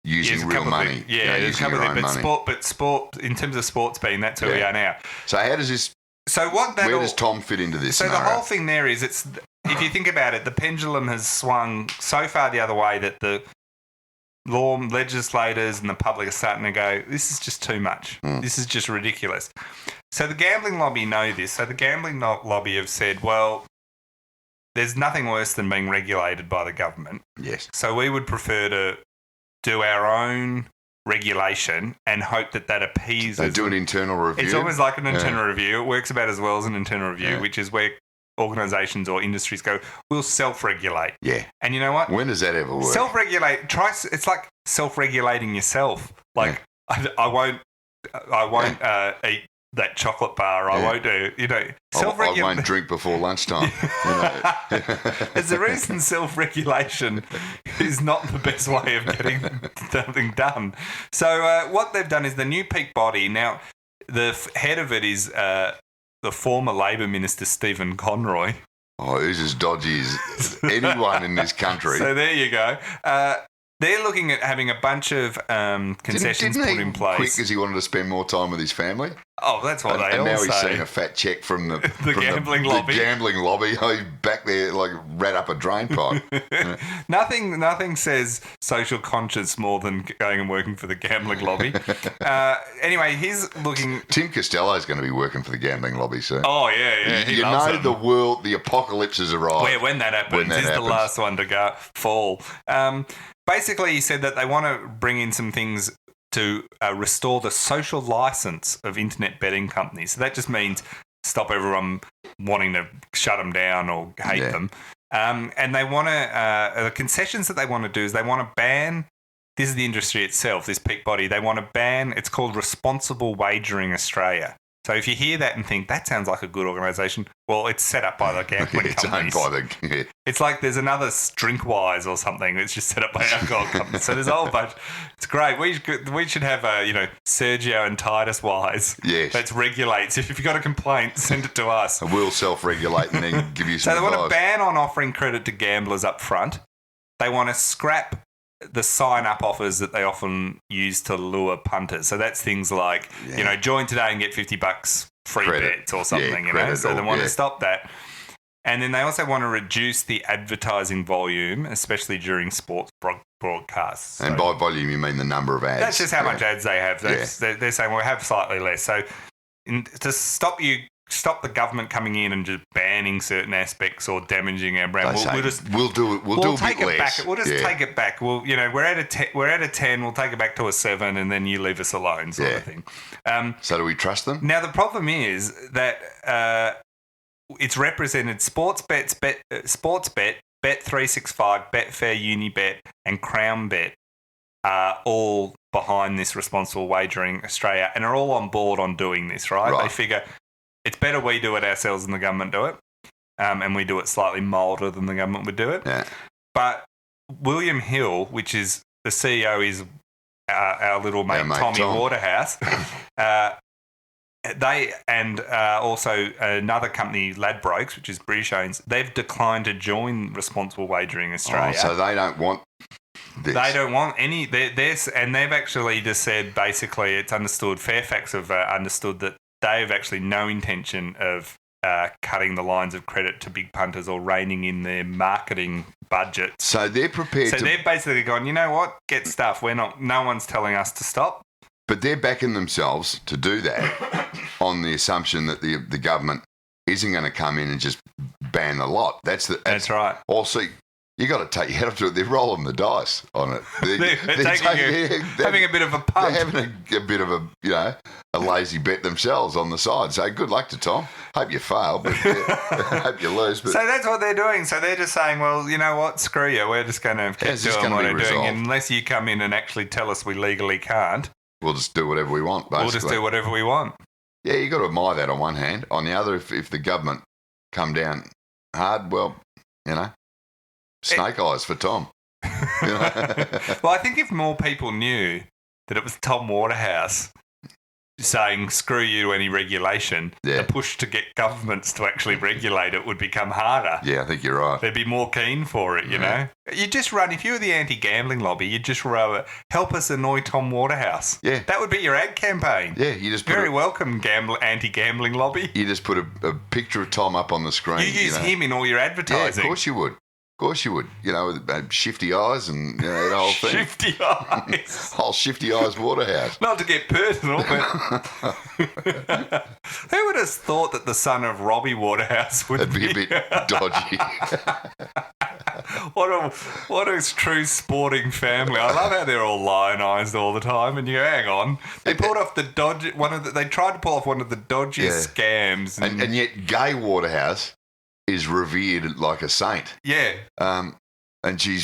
using real money. There's a couple of things. But sport, in terms of sports betting, that's where we are now. So how does this... where does Tom fit into this scenario? The whole thing there is, if you think about it, the pendulum has swung so far the other way that the law legislators and the public are starting to go, this is just too much. This is just ridiculous. So the gambling lobby know this. So the gambling lobby have said, well, there's nothing worse than being regulated by the government. Yes. So we would prefer to do our own regulation and hope that appeases. They do an internal review. It's almost like an internal review. It works about as well as an internal review, which is where organisations or industries go, we'll self-regulate. Yeah. And you know what? When does that ever work? Self-regulate. It's like self-regulating yourself. Like, I won't eat that chocolate bar. I won't do, I won't drink before lunchtime. There's a reason self-regulation is not the best way of getting something done. So what they've done is the new peak body. Now, the head of it is the former Labor Minister, Stephen Conroy. Oh, who's as dodgy as anyone in this country. So there you go. They're looking at having a bunch of concessions put in place. Quit because he wanted to spend more time with his family? Oh, that's what they all say. And now he's seeing a fat check from the gambling lobby. The gambling lobby. Oh, he's back there like rat up a drain pipe. Nothing says social conscience more than going and working for the gambling lobby. Anyway, he's looking... Tim Costello's going to be working for the gambling lobby soon. Oh, yeah. You know the world, the apocalypse has arrived. When that happens, he's the last one to fall. Basically, he said that they want to bring in some things to restore the social license of internet betting companies. So that just means stop everyone wanting to shut them down or hate them. And they want to, the concessions that they want to do is they want to ban, this is the industry itself, this peak body, they want to ban, it's called Responsible Wagering Australia. So if you hear that and think, that sounds like a good organisation, well, it's set up by the gambling companies. It's owned by the... It's like there's another Drinkwise or something that's just set up by alcohol companies. So there's a whole bunch. It's great. We should have Sergio and Titus Wise. Yes. That regulates. If you've got a complaint, send it to us. And we'll self-regulate and then give you some advice. So they want to ban on offering credit to gamblers up front. They want to scrap the sign-up offers that they often use to lure punters. So that's things like, join today and get $50 free bets or something, So they want to stop that. And then they also want to reduce the advertising volume, especially during sports broadcasts. And by volume, you mean the number of ads. That's just how much ads they have. They're saying, we'll have slightly less. So to stop the government coming in and just banning certain aspects or damaging our brand, we'll do it. We'll do a bit less. We'll just take it back. We're at a 10. We'll take it back to a 7, and then you leave us alone, sort of thing. So do we trust them? Now the problem is that it's represented Sportsbet, Bet365, Betfair, Unibet, and CrownBet are all behind this Responsible Wagering Australia and are all on board on doing this, right? They figure it's better we do it ourselves than the government do it, and we do it slightly milder than the government would do it. Yeah. But William Hill, which is the CEO, is our little mate, Tom Waterhouse. They and also another company, Ladbrokes, which is British owned, they've declined to join Responsible Wagering Australia. So they don't want this. They don't want any. And they've actually just said, basically, it's understood, Fairfax have understood that they have actually no intention of cutting the lines of credit to big punters or reining in their marketing budget. So they're prepared So they've basically gone, you know what, get stuff. No one's telling us to stop. But they're backing themselves to do that on the assumption that the government isn't going to come in and just ban the lot. That's right. Also, you got to take your head up to it. They're rolling the dice on it. They're having a bit of a punt. They're having a bit of a lazy bet themselves on the side. So good luck to Tom. Hope you fail, but hope you lose. But so that's what they're doing. So they're just saying, well, you know what? Screw you. We're just going to keep doing what we're doing. And unless you come in and actually tell us we legally can't. We'll just do whatever we want, basically. We'll just do whatever we want. Yeah, you got to admire that on one hand. On the other, if the government come down hard, well, snake eyes for Tom. Well, I think if more people knew that it was Tom Waterhouse saying screw you to any regulation, the push to get governments to actually regulate it would become harder. Yeah, I think you're right. They'd be more keen for it, you know. You just if you were the anti-gambling lobby, you'd just help us annoy Tom Waterhouse. Yeah. That would be your ad campaign. Yeah, you just welcome, anti-gambling lobby. You just put a picture of Tom up on the screen. You use him in all your advertising. Yeah, of course you would. Of course you would. With shifty eyes and the whole thing. Shifty eyes. Whole shifty eyes Waterhouse. Not to get personal, but who would have thought that the son of Robbie Waterhouse would be a bit dodgy? What a true sporting family. I love how they're all lionised all the time. And you go, hang on, they pulled off they tried to pull off one of the dodgiest scams, and yet Gay Waterhouse is revered like a saint. Yeah. And she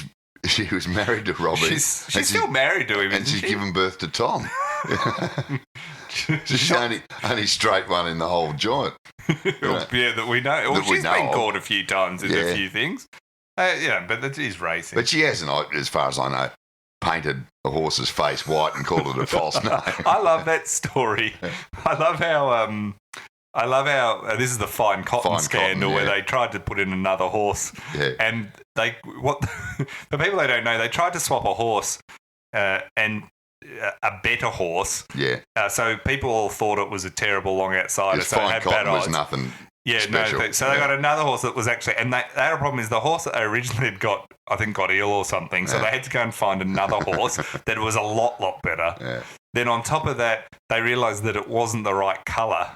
was married to Robbie. She's still married to him, and she's given birth to Tom. She's only straight one in the whole joint. Yeah, that we know. Well, she's been caught a few times in a few things. But that is racing. But she hasn't, as far as I know, painted a horse's face white and called it a false name. I love that story. I love how this is the Fine Cotton scandal where they tried to put in another horse, and for people that don't know, they tried to swap a horse and a better horse. Yeah. So people all thought it was a terrible long outsider. So Fine it had Cotton bad odds. was nothing. Yeah, special. No. So they got another horse that was actually, and they had a problem is the horse that they originally had got ill or something. So they had to go and find another horse that was a lot better. Yeah. Then on top of that, they realised that it wasn't the right colour.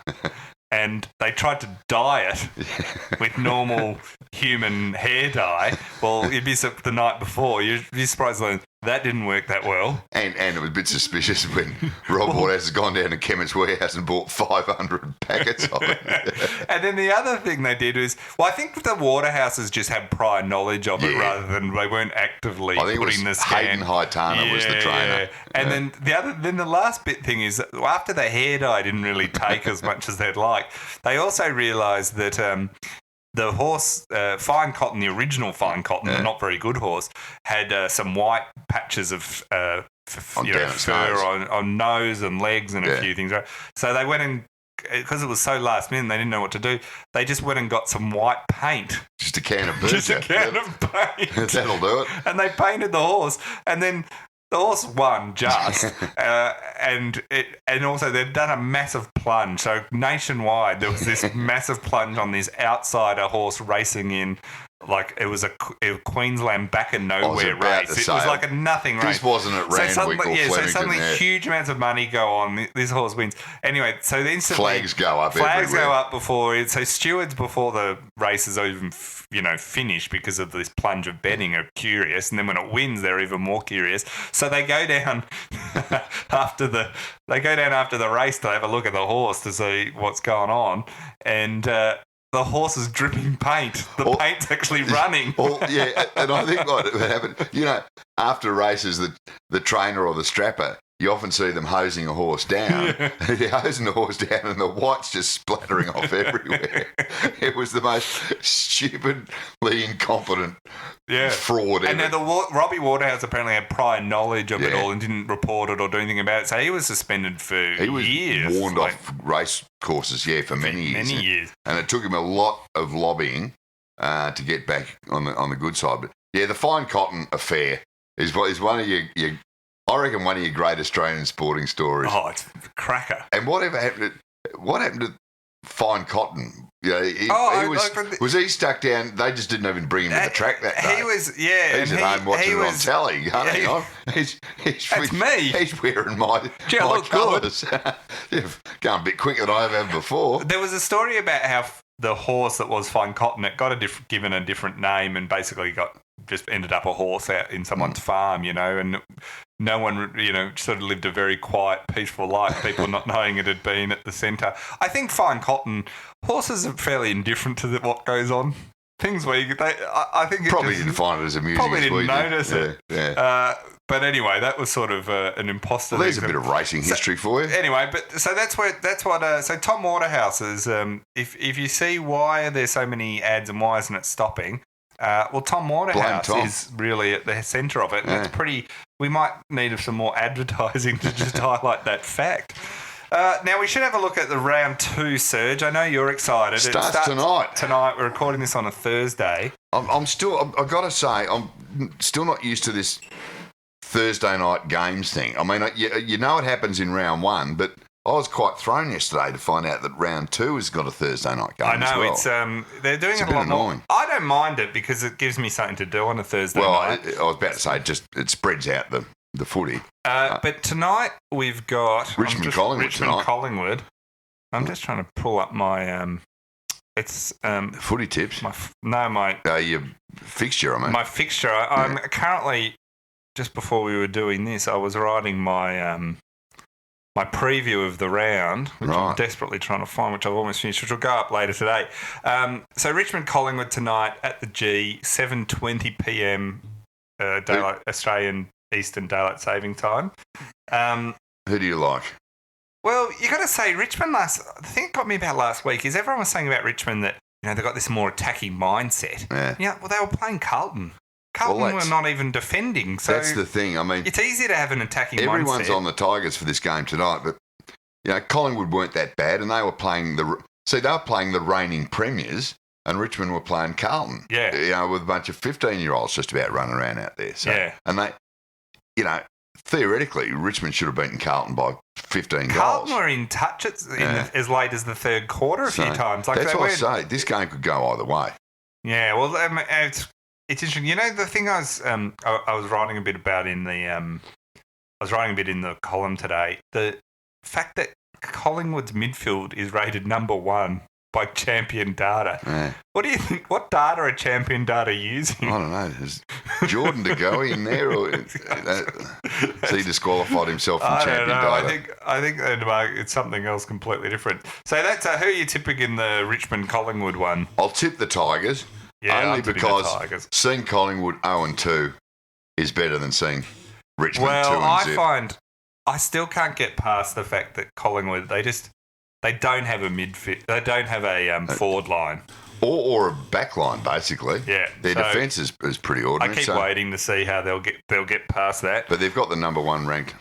And they tried to dye it with normal human hair dye. Well, you'd be the night before. You'd be surprised that didn't work that well. And it was a bit suspicious when Rob Waterhouse has gone down to Chemist Warehouse and bought 500 packets of it. And then the other thing they did was, I think the Waterhouses just had prior knowledge of it rather than they weren't actively putting the scan. Hayden Haitana was the trainer. And then the last thing is, after the hair dye didn't really take as much as they'd like, they also realised that the horse, Fine Cotton, the original Fine Cotton, the not very good horse, had some white patches of fur on nose and legs and a few things. Right? So they went and because it was so last minute, they didn't know what to do. They just went and got some white paint. Just a can of Just a can of paint. That'll do it. And they painted the horse, and then the horse won just, and also they'd done a massive plunge. So nationwide, there was this massive plunge on this outsider horse racing in. Like it was a Queensland back and nowhere race. It was like a nothing race. This wasn't at Randwick or Flemington. So suddenly huge amounts of money go on. This horse wins. Anyway, so the instantly flags go up. Flags go up before it. So stewards before the races are even finished because of this plunge of betting are curious, and then when it wins, they're even more curious. So they go down after the race to have a look at the horse to see what's going on, and. The horse is dripping paint. The paint's actually running. Yeah, and I think what happened, after races, the trainer or the strapper, you often see them hosing a horse down. Yeah. They're hosing the horse down and the white's just splattering off everywhere. It was the most stupidly incompetent fraud ever. And now Robbie Waterhouse apparently had prior knowledge of it all and didn't report it or do anything about it. So he was suspended for years. He was warned off race courses, for many years. Many years. And it took him a lot of lobbying to get back on the good side. But, the Fine Cotton affair is one of your I reckon one of your great Australian sporting stories. Oh, it's a cracker. And what happened to Fine Cotton? Was he stuck down? They just didn't even bring him to the track that day. He was, He's at home watching it on telly. Hang on. That's me. He's wearing my colours. Going a bit quicker than I have before. There was a story about how the horse that was Fine Cotton, it got given a different name and basically just ended up a horse out in someone's farm, and no one, sort of lived a very quiet, peaceful life, people not knowing it had been at the centre. I think Fine Cotton, horses are fairly indifferent to what goes on. Things where I think probably didn't find it as amusing. Probably as didn't notice it. Yeah. But anyway, that was sort of an imposter. Well, there's a bit of racing history for you. Anyway, so so Tom Waterhouse is. If you see why there's so many ads and why isn't it stopping? Tom Waterhouse is really at the centre of it. And it's pretty. We might need some more advertising to just highlight that fact. Now, we should have a look at the round 2, Serge. I know you're excited. It starts tonight. Tonight. We're recording this on a Thursday. I've got to say, I'm still not used to this Thursday night games thing. I mean, it happens in round 1, but I was quite thrown yesterday to find out that round 2 has got a Thursday night game. I know, as well. They're doing it a lot more. I don't mind it because it gives me something to do on a Thursday night. I was about to say, it spreads out the footy. But tonight we've got Richmond Collingwood. I'm just trying to pull up my footy tips. Your fixture. I mean, my fixture. I'm currently, just before we were doing this, I was writing my my preview of the round, which I'm desperately trying to find, which I've almost finished, which will go up later today. So Richmond Collingwood tonight at the G, 7:20 p.m. Australian Eastern Daylight Saving Time. Who do you like? Well, you got to say Richmond the thing that got me about last week is everyone was saying about Richmond that they've got this more attacking mindset. Yeah. Well, they were playing Carlton. Carlton were not even defending. So that's the thing. I mean, it's easy to have an attacking mindset. Everyone's on the Tigers for this game tonight, but Collingwood weren't that bad, and they were playing the reigning premiers. And Richmond were playing Carlton. Yeah. With a bunch of 15-year-olds just about running around out there. So, yeah. And they, theoretically, Richmond should have beaten Carlton by 15 goals. Carlton were in touch as late as the third quarter a few times. That's what I say. This game could go either way. Yeah, well, it's interesting. The thing I was writing a bit about in the column today, the fact that Collingwood's midfield is rated number 1 by Champion Data. Yeah. What do you think? What data are Champion Data using? I don't know. Is Jordan to go in there, or has he disqualified himself from Champion Data? I think it's something else completely different. So that's who are you tipping in the Richmond Collingwood one? I'll tip the Tigers. Yeah, only because seeing Collingwood 0-2 is better than seeing Richmond 2-0. I still can't get past the fact that Collingwood they don't have a midfield. They don't have a forward line. Or a back line, basically. Yeah. Their defence is pretty ordinary. I keep waiting to see how they'll get past that. But they've got the number 1 ranked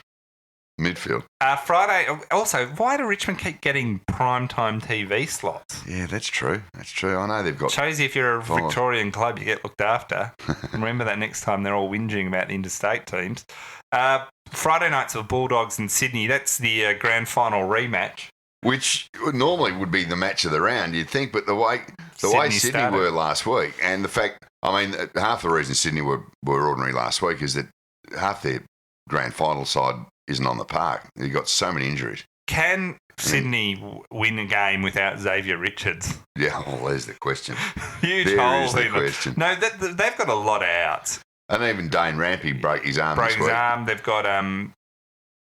Midfield. Friday, also, why do Richmond keep getting primetime TV slots? Yeah, that's true. I know they've got... Shows you if you're a Victorian club, you get looked after. Remember that next time they're all whinging about interstate teams. Friday nights for Bulldogs in Sydney. That's the grand final rematch. Which normally would be the match of the round, you'd think, but the way Sydney were last week, and the fact, half the reason Sydney were ordinary last week is that half their grand final side isn't on the park. You've got so many injuries. Can Sydney win a game without Xavier Richards? Yeah, well, there's the question. Huge there hole. is the question. No, they've got a lot of outs. And even Dane Rampy broke his arm this week.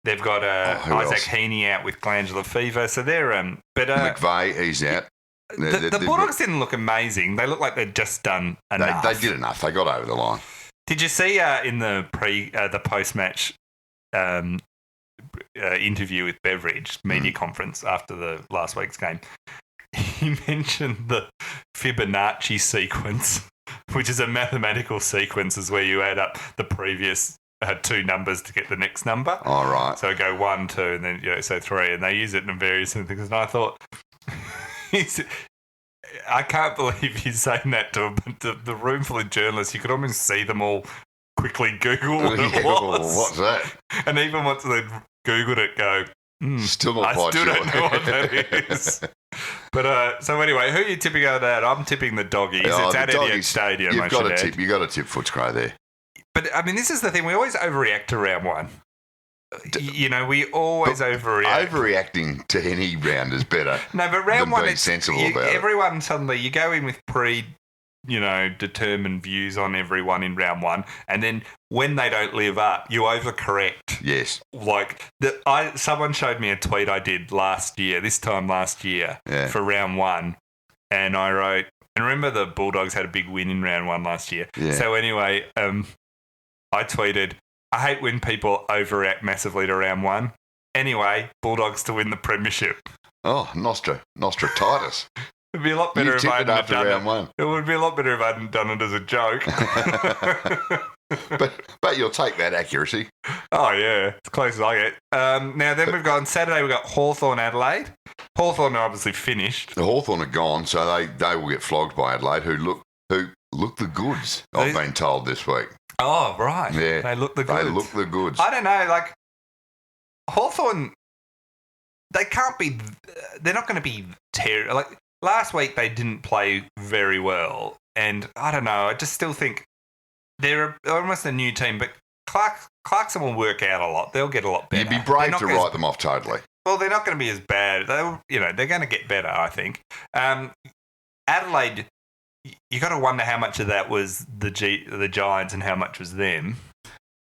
They've got Isaac Heaney out with glandular fever, so they're McVeigh, he's out. The Bulldogs didn't look amazing. They looked like they'd just done enough. They did enough. They got over the line. Did you see in the post-match interview with Beveridge media conference after the last week's game? He mentioned the Fibonacci sequence, which is a mathematical sequence, is where you add up the previous two numbers to get the next number. All right. So go 1, 2, and then so 3, and they use it in various things. And I thought, I can't believe he's saying that to the room full of journalists. You could almost see them all quickly Google what it was. What's that? And even once they Googled it, go, still not quite sure. I still don't know what that is. But so anyway, who are you tipping out of that? I'm tipping the Doggies. It's at Etihad Stadium. You've got to tip Footscray there. But this is the thing. We always overreact to round one. We always overreact. Overreacting to any round is better. No, but round one, it's sensible about it. Everyone suddenly, you go in with determined views on everyone in round one, and then when they don't live up, you overcorrect. Yes. Someone showed me a tweet I did this time last year for round one, and I wrote, and remember the Bulldogs had a big win in round one last year. Yeah. So anyway, I tweeted, I hate when people overreact massively to round one. Anyway, Bulldogs to win the premiership. Oh, Titus. It'd be a lot better if I hadn't done round one. It would be a lot better if I hadn't done it as a joke. but you'll take that accuracy. Oh, yeah. As close as I get. Now, then we've got on Saturday, we've got Hawthorn Adelaide. Hawthorn are obviously finished. The Hawthorn are gone, so they will get flogged by Adelaide, who look the goods, I've been told this week. Oh, right. Yeah. They look the goods. I don't know, Hawthorn, they're not going to be terrible. Last week they didn't play very well, and I don't know, I just still think they're almost a new team, but Clarkson will work out a lot. They'll get a lot better. You'd be brave to write them off totally. Well, they're not going to be as bad. They're going to get better, I think. Adelaide, you got to wonder how much of that was the Giants and how much was them.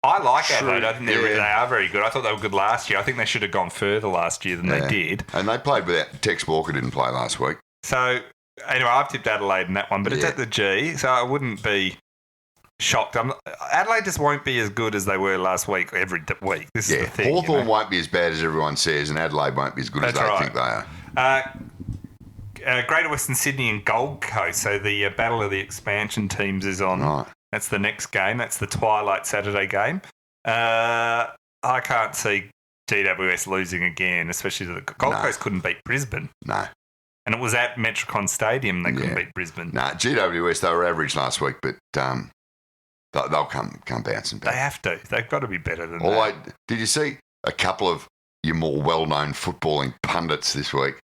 I like Adelaide. I think they are very good. I thought they were good last year. I think they should have gone further last year than they did. And they played without Tex Walker, didn't play last week. So, anyway, I've tipped Adelaide in that one, but it's at the G, so I wouldn't be shocked. Adelaide just won't be as good as they were last week every week. This is the thing. Hawthorn won't be as bad as everyone says, and Adelaide won't be as good as they think they are. Greater Western Sydney and Gold Coast, so the battle of the expansion teams is on. Right. That's the next game. That's the Twilight Saturday game. I can't see GWS losing again, especially the Gold Coast couldn't beat Brisbane. No. And it was at Metricon Stadium they couldn't beat Brisbane. No, GWS, they were average last week, but they'll come bouncing back. They have to. They've got to be better than that. Did you see a couple of your more well-known footballing pundits this week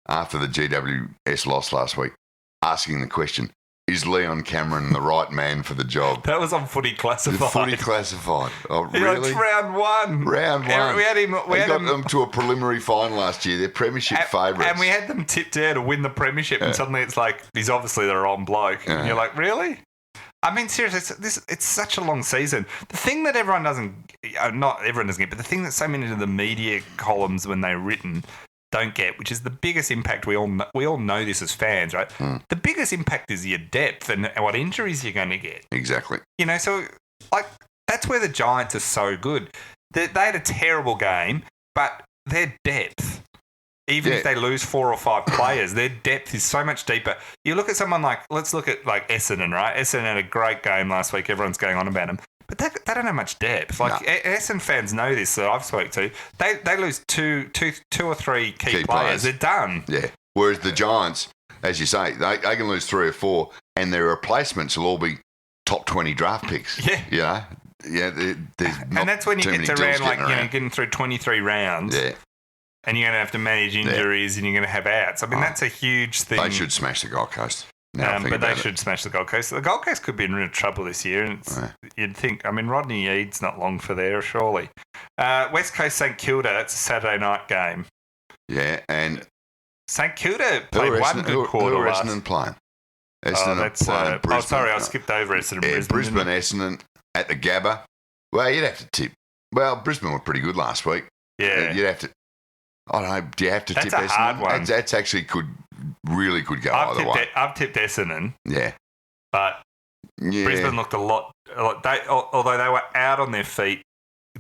after the GWS loss last week asking the question, is Leon Cameron the right man for the job? That was on Footy Classified. Oh, really? It's round one. We got them to a preliminary final last year. They're premiership favourites. And we had them tipped there to win the premiership, and suddenly it's like, he's obviously the wrong bloke. And you're like, really? I mean, seriously, it's such a long season. The thing that everyone doesn't, not everyone doesn't get, but the thing that so many of the media columns when they're written don't get, which is the biggest impact. We all know this as fans, right? The biggest impact is your depth and what injuries you're going to get. Exactly. So that's where the Giants are so good. They had a terrible game, but their depth, even if they lose 4 or 5 players, their depth is so much deeper. You look at someone let's look at Essendon, right? Essendon had a great game last week. Everyone's going on about him. but they don't have much depth. Like Essendon fans know this that I've spoke to. They lose two or three key players. They're done. Yeah. Whereas the Giants, as you say, they can lose 3 or 4, and their replacements will all be top 20 draft picks. Yeah. You know? Yeah. There's not and that's when you get to around around. getting through 23 rounds. Yeah. And you're going to have to manage injuries and you're going to have outs. I mean, that's a huge thing. They should smash the Gold Coast. But they should smash the Gold Coast. The Gold Coast could be in real trouble this year. And you'd think, I mean, Rodney Eade's not long for there, surely. West Coast St Kilda, that's a Saturday night game. Yeah, and St Kilda played one good quarter who are last. Essendon playing? Sorry, I skipped over Essendon. Yeah, Brisbane, Essendon at the Gabba. Well, you'd have to tip. Well, Brisbane were pretty good last week. Yeah. You'd have to. I don't know. Do you have to tip Essendon? That's a hard one. That's actually really could go either way. I've tipped Essendon. Yeah. But Brisbane looked a lot. Although they were out on their feet,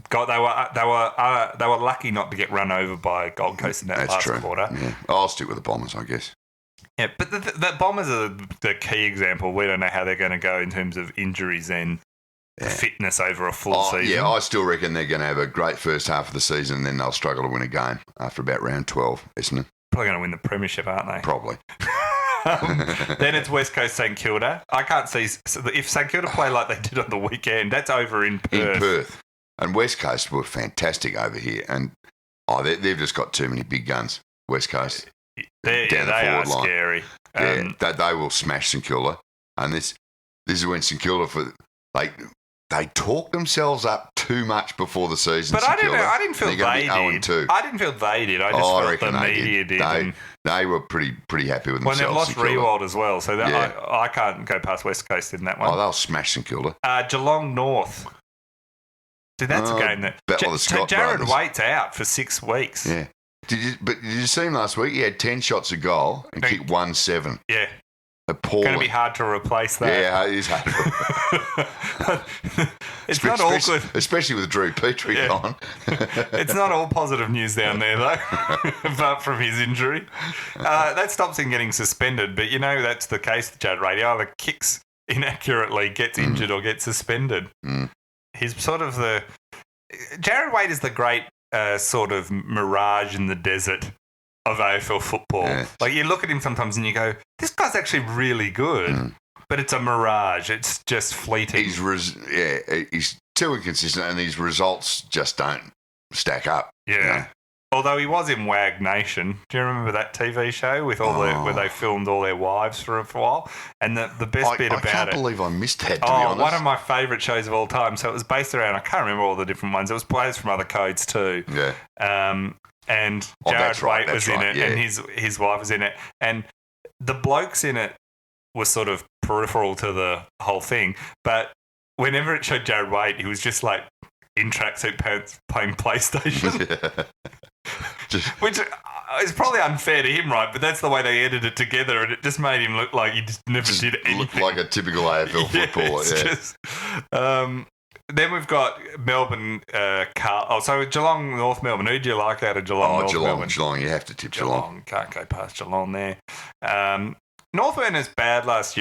they were lucky not to get run over by Gold Coast in that last quarter. Yeah. I'll stick with the Bombers, I guess. Yeah, but the Bombers are the key example. We don't know how they're going to go in terms of injuries and fitness over a full season. Yeah, I still reckon they're going to have a great first half of the season and then they'll struggle to win a game after about round 12, isn't it? Probably going to win the premiership, aren't they? Probably. Then it's West Coast St Kilda. I can't see if St Kilda play like they did on the weekend. That's over in Perth. In Perth, and West Coast were fantastic over here, and they've just got too many big guns. West Coast, they are scary. They will smash St Kilda, and this is when St Kilda they talked themselves up too much before the season. But I didn't feel they did. I didn't feel they did. I just felt the media did. They were pretty happy with themselves. Well, they've lost Rewald as well, so I can't go past West Coast in that one. Oh, they'll smash St Kilda. Geelong North. Dude, that's a game that... Jared Waite's out for 6 weeks. Yeah. Did you see him last week? He had 10 shots a goal and kicked 1-7. Yeah. Appalling. It's going to be hard to replace that. Yeah, it is hard to It's not all good. Especially with Drew Petrie gone. It's not all positive news down there, though, apart from his injury. That stops him getting suspended, but that's the case with Jared Waite. He either kicks inaccurately, gets injured, or gets suspended. He's sort of Jared Waite is the great sort of mirage in the desert of AFL football. Yeah. Like you look at him sometimes and you go, this guy's actually really good, but it's a mirage. It's just fleeting. He's too inconsistent and his results just don't stack up. Yeah. Although he was in Wag Nation. Do you remember that TV show with where they filmed all their wives for a while? And the best bit about it... I can't believe I missed that, to be honest. One of my favourite shows of all time. So it was based around... I can't remember all the different ones. It was players from other codes too. Yeah. And Jared Waite was in it, and his wife was in it. And the blokes in it were sort of peripheral to the whole thing. But whenever it showed Jared Waite, he was just like in tracksuit pants playing PlayStation. Which is probably unfair to him, right? But that's the way they edited it together, and it just made him look like he just never did anything. Looked like a typical AFL footballer, Then we've got Melbourne, so Geelong, North Melbourne. Who do you like out of Geelong, North Melbourne? Geelong, you have to tip Geelong. Can't go past Geelong there. North weren't as bad last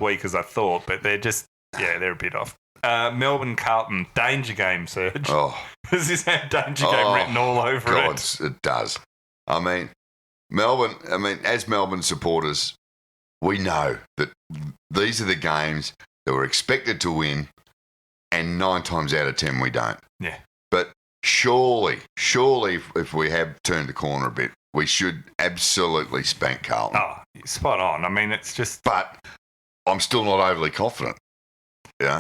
week as I thought, but they're just, they're a bit off. Melbourne, Carlton, danger game, Serge. Oh. Does this have danger game written all over it? It does. I mean, as Melbourne supporters, we know that these are the games that we're expected to win, and 9 times out of 10 we don't. Yeah. But surely, if we have turned the corner a bit, we should absolutely spank Carlton. Oh, spot on. I mean, it's just... But I'm still not overly confident. Yeah.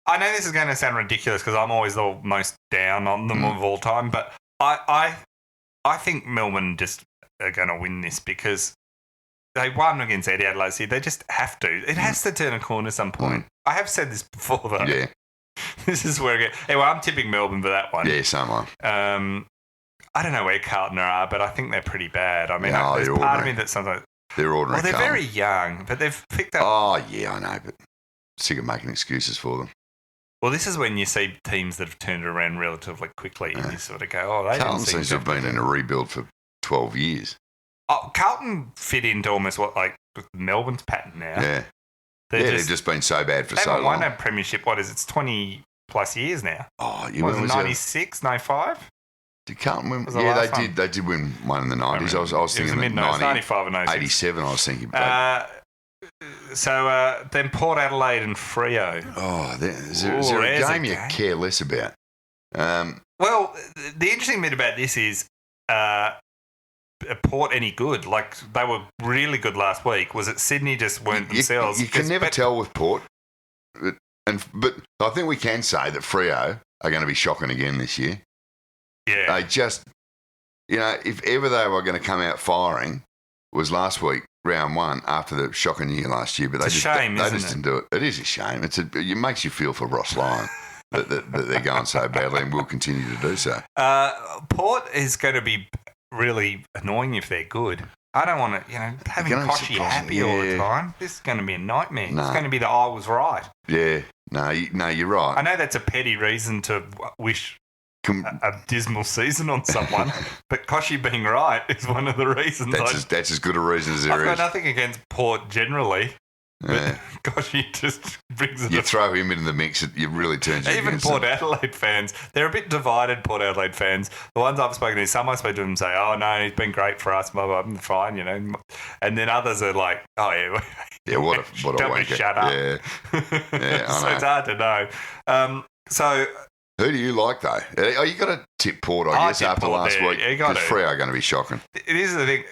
I know this is going to sound ridiculous because I'm always the most down on them of all time, but I think Melbourne just are going to win this because they won against Eddie Adelaide. They just have to. It has to turn a corner at some point. I have said this before, though. Yeah. This is where I get... Anyway, I'm tipping Melbourne for that one. Yeah, so am I. I don't know where Carlton are, but I think they're pretty bad. I mean, there's part of me that sometimes... They're ordinary. Well, they're Carlton. very young, but they've picked up... Oh, yeah, I know, but sick of making excuses for them. Well, this is when you see teams that have turned it around relatively quickly and you sort of go, they Carlton seems to have been in a rebuild for 12 years. Oh, Carlton fit into almost Melbourne's pattern now. Yeah. They've just been so bad for so long. They haven't won a premiership, it's plus years now. Oh, Was it 96, 95? You can't win. Was the Yeah, last they one? did win one in the 90s. I was It was thinking the the mid-90s, 95 and 96. 87, I was thinking. So then Port Adelaide and Freo. Is there a game you care less about? Well, the interesting bit about this is Port any good? Like, they were really good last week. Was it Sydney just weren't themselves? You can never tell with Port. But I think we can say that Freo are going to be shocking again this year. Yeah. They just, if ever they were going to come out firing, was last week, round one, after the shocking year last year. But they just didn't do it. It is a shame. It makes you feel for Ross Lyon that they're going so badly and will continue to do so. Port is going to be really annoying if they're good. I don't want to, having Koshi happy all the time. This is going to be a nightmare. No. It's going to be I was right. Yeah. No, you're right. I know that's a petty reason to wish a dismal season on someone, but Koshi being right is one of the reasons. That's as good a reason as there is. I've got nothing against Port generally, but Koshi just brings it. You throw him into the mix, it really turns you even Port Adelaide fans, they're a bit divided, Port Adelaide fans. The ones I've spoken to, some I spoke to them say, oh, no, he's been great for us, blah, blah, blah, fine, And then others are like, oh, yeah. Yeah, what a wanker. Shut up. Yeah, I so know. it's hard to know. Who do you like, though? Oh, you got to tip Port, I guess, after Port last week. Because Freo are going to be shocking. It is the thing.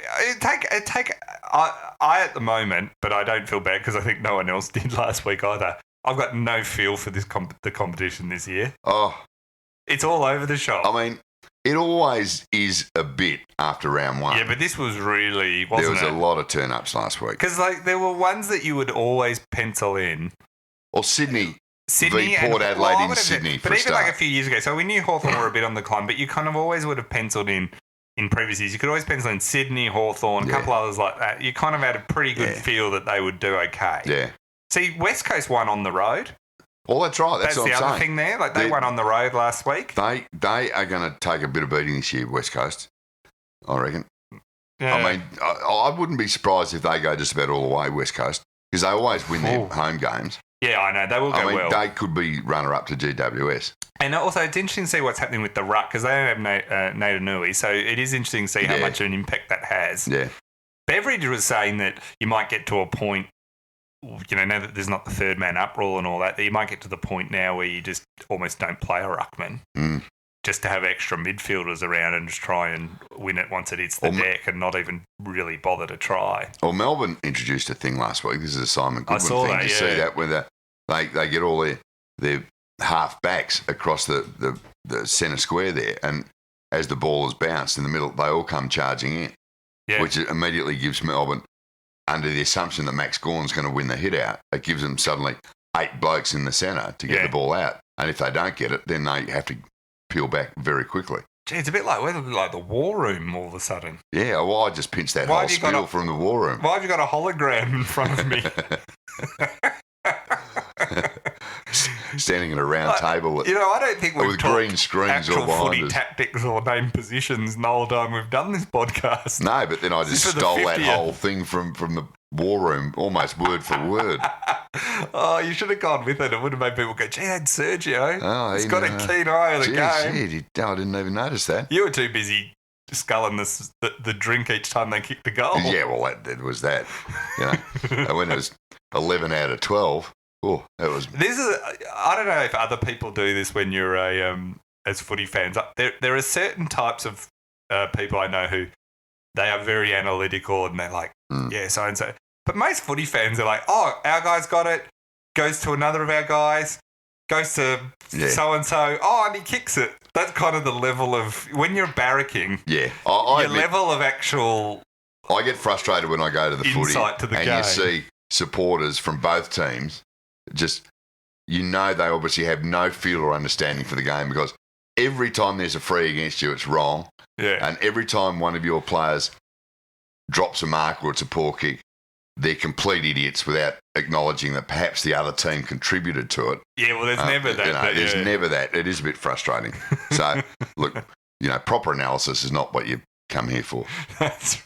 I at the moment, but I don't feel bad because I think no one else did last week either. I've got no feel for the competition this year. Oh. It's all over the shop. I mean, it always is a bit after round one. Yeah, but this was really, wasn't it? There was a lot of turn-ups last week. Because there were ones that you would always pencil in. Or Sydney v Port Adelaide in Sydney. But even like a few years ago, so we knew Hawthorn were a bit on the climb, but you kind of always would have penciled in previous years. You could always pencil in Sydney, Hawthorn, a couple others like that. You kind of had a pretty good feel that they would do okay. Yeah. See, West Coast won on the road. Well, that's right. That's what I'm saying. That's the other thing there. Like, they won on the road last week. They are going to take a bit of beating this year, West Coast, I reckon. Yeah. I mean, I wouldn't be surprised if they go just about all the way West Coast because they always win their home games. Yeah, I know. They will go well. They could be runner-up to GWS. And also, it's interesting to see what's happening with the ruck because they don't have Natanui, so it is interesting to see how much of an impact that has. Yeah. Beveridge was saying that you might get to a point, now that there's not the third man up rule and all that you might get to the point now where you just almost don't play a ruckman just to have extra midfielders around and just try and win it once it hits the deck and not even really bother to try. Well, Melbourne introduced a thing last week. This is a Simon Goodwin thing. Did you see that where they get all their half backs across the centre square there, and as the ball is bounced in the middle, they all come charging in, which immediately gives Melbourne, under the assumption that Max Gawn's going to win the hit out, it gives them suddenly 8 blokes in the centre to get the ball out. And if they don't get it, then they have to peel back very quickly. Gee, it's a bit like the War Room all of a sudden. Yeah, well, I just pinched that whole spiel from the War Room. Why have you got a hologram in front of me? Standing at a round table. I don't think we've with green screens all behind footy us. Tactics or name positions in the whole time we've done this podcast. No, but then I just stole that whole thing from the War Room, almost word for word. Oh, you should have gone with it. It would have made people go, gee, that's Sergio. Oh, he's got a keen eye on the game. I didn't even notice that. You were too busy sculling the drink each time they kicked the goal. Yeah, well, that was that. When it was 11 out of 12. Oh, that was. I don't know if other people do this when you're as footy fans. There are certain types of people I know who they are very analytical and they're like, so and so. But most footy fans are like, oh, our guy's got it, goes to another of our guys, goes to so and so. Oh, and he kicks it. That's kind of the level of when you're barracking. Yeah, level of actual. I get frustrated when I go to the footy to the and game. You see supporters from both teams. Just, they obviously have no feel or understanding for the game because every time there's a free against you, it's wrong. Yeah. And every time one of your players drops a mark or it's a poor kick, they're complete idiots without acknowledging that perhaps the other team contributed to it. Yeah, well, there's never that. There's never that. It is a bit frustrating. So, look, proper analysis is not what you come here for. That's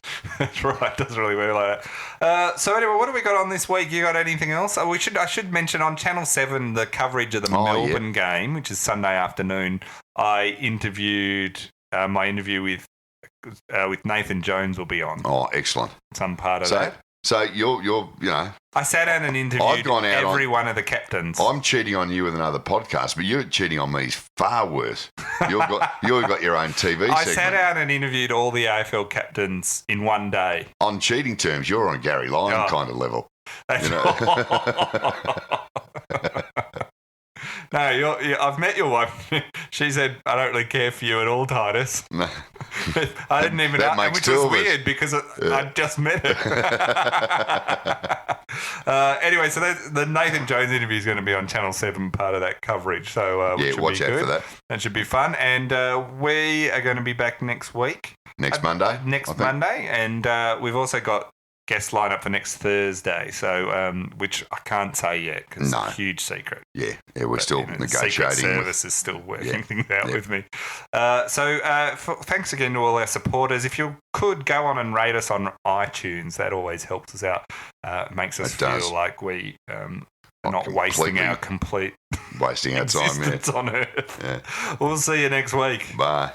right. It doesn't really work like that. So anyway, what have we got on this week? You got anything else? I should mention on Channel 7 the coverage of the Melbourne game, which is Sunday afternoon. I interviewed my interview with Nathan Jones will be on. Oh, excellent. Some part of that. So you're I sat down and interviewed every one of the captains. I'm cheating on you with another podcast, but you're cheating on me is far worse. You've got your own TV segment. I sat down and interviewed all the AFL captains in one day. On cheating terms, you're on Gary Lyon kind of level. No, I've met your wife. She said, I don't really care for you at all, Titus. No. I didn't even know, which was weird because I just met her. Anyway, so the Nathan Jones interview is going to be on Channel 7, part of that coverage. So watch out for that. That should be fun. And we are going to be back next week. Next Monday? Next Monday. And we've also got guest lineup for next Thursday, so which I can't say yet because it's a huge secret. Yeah, we're still negotiating. Secret Service is still working things out with me. Thanks again to all our supporters. If you could go on and rate us on iTunes, that always helps us out. Makes us feel like we are not wasting our complete wasting our time on Earth. Yeah. We'll see you next week. Bye.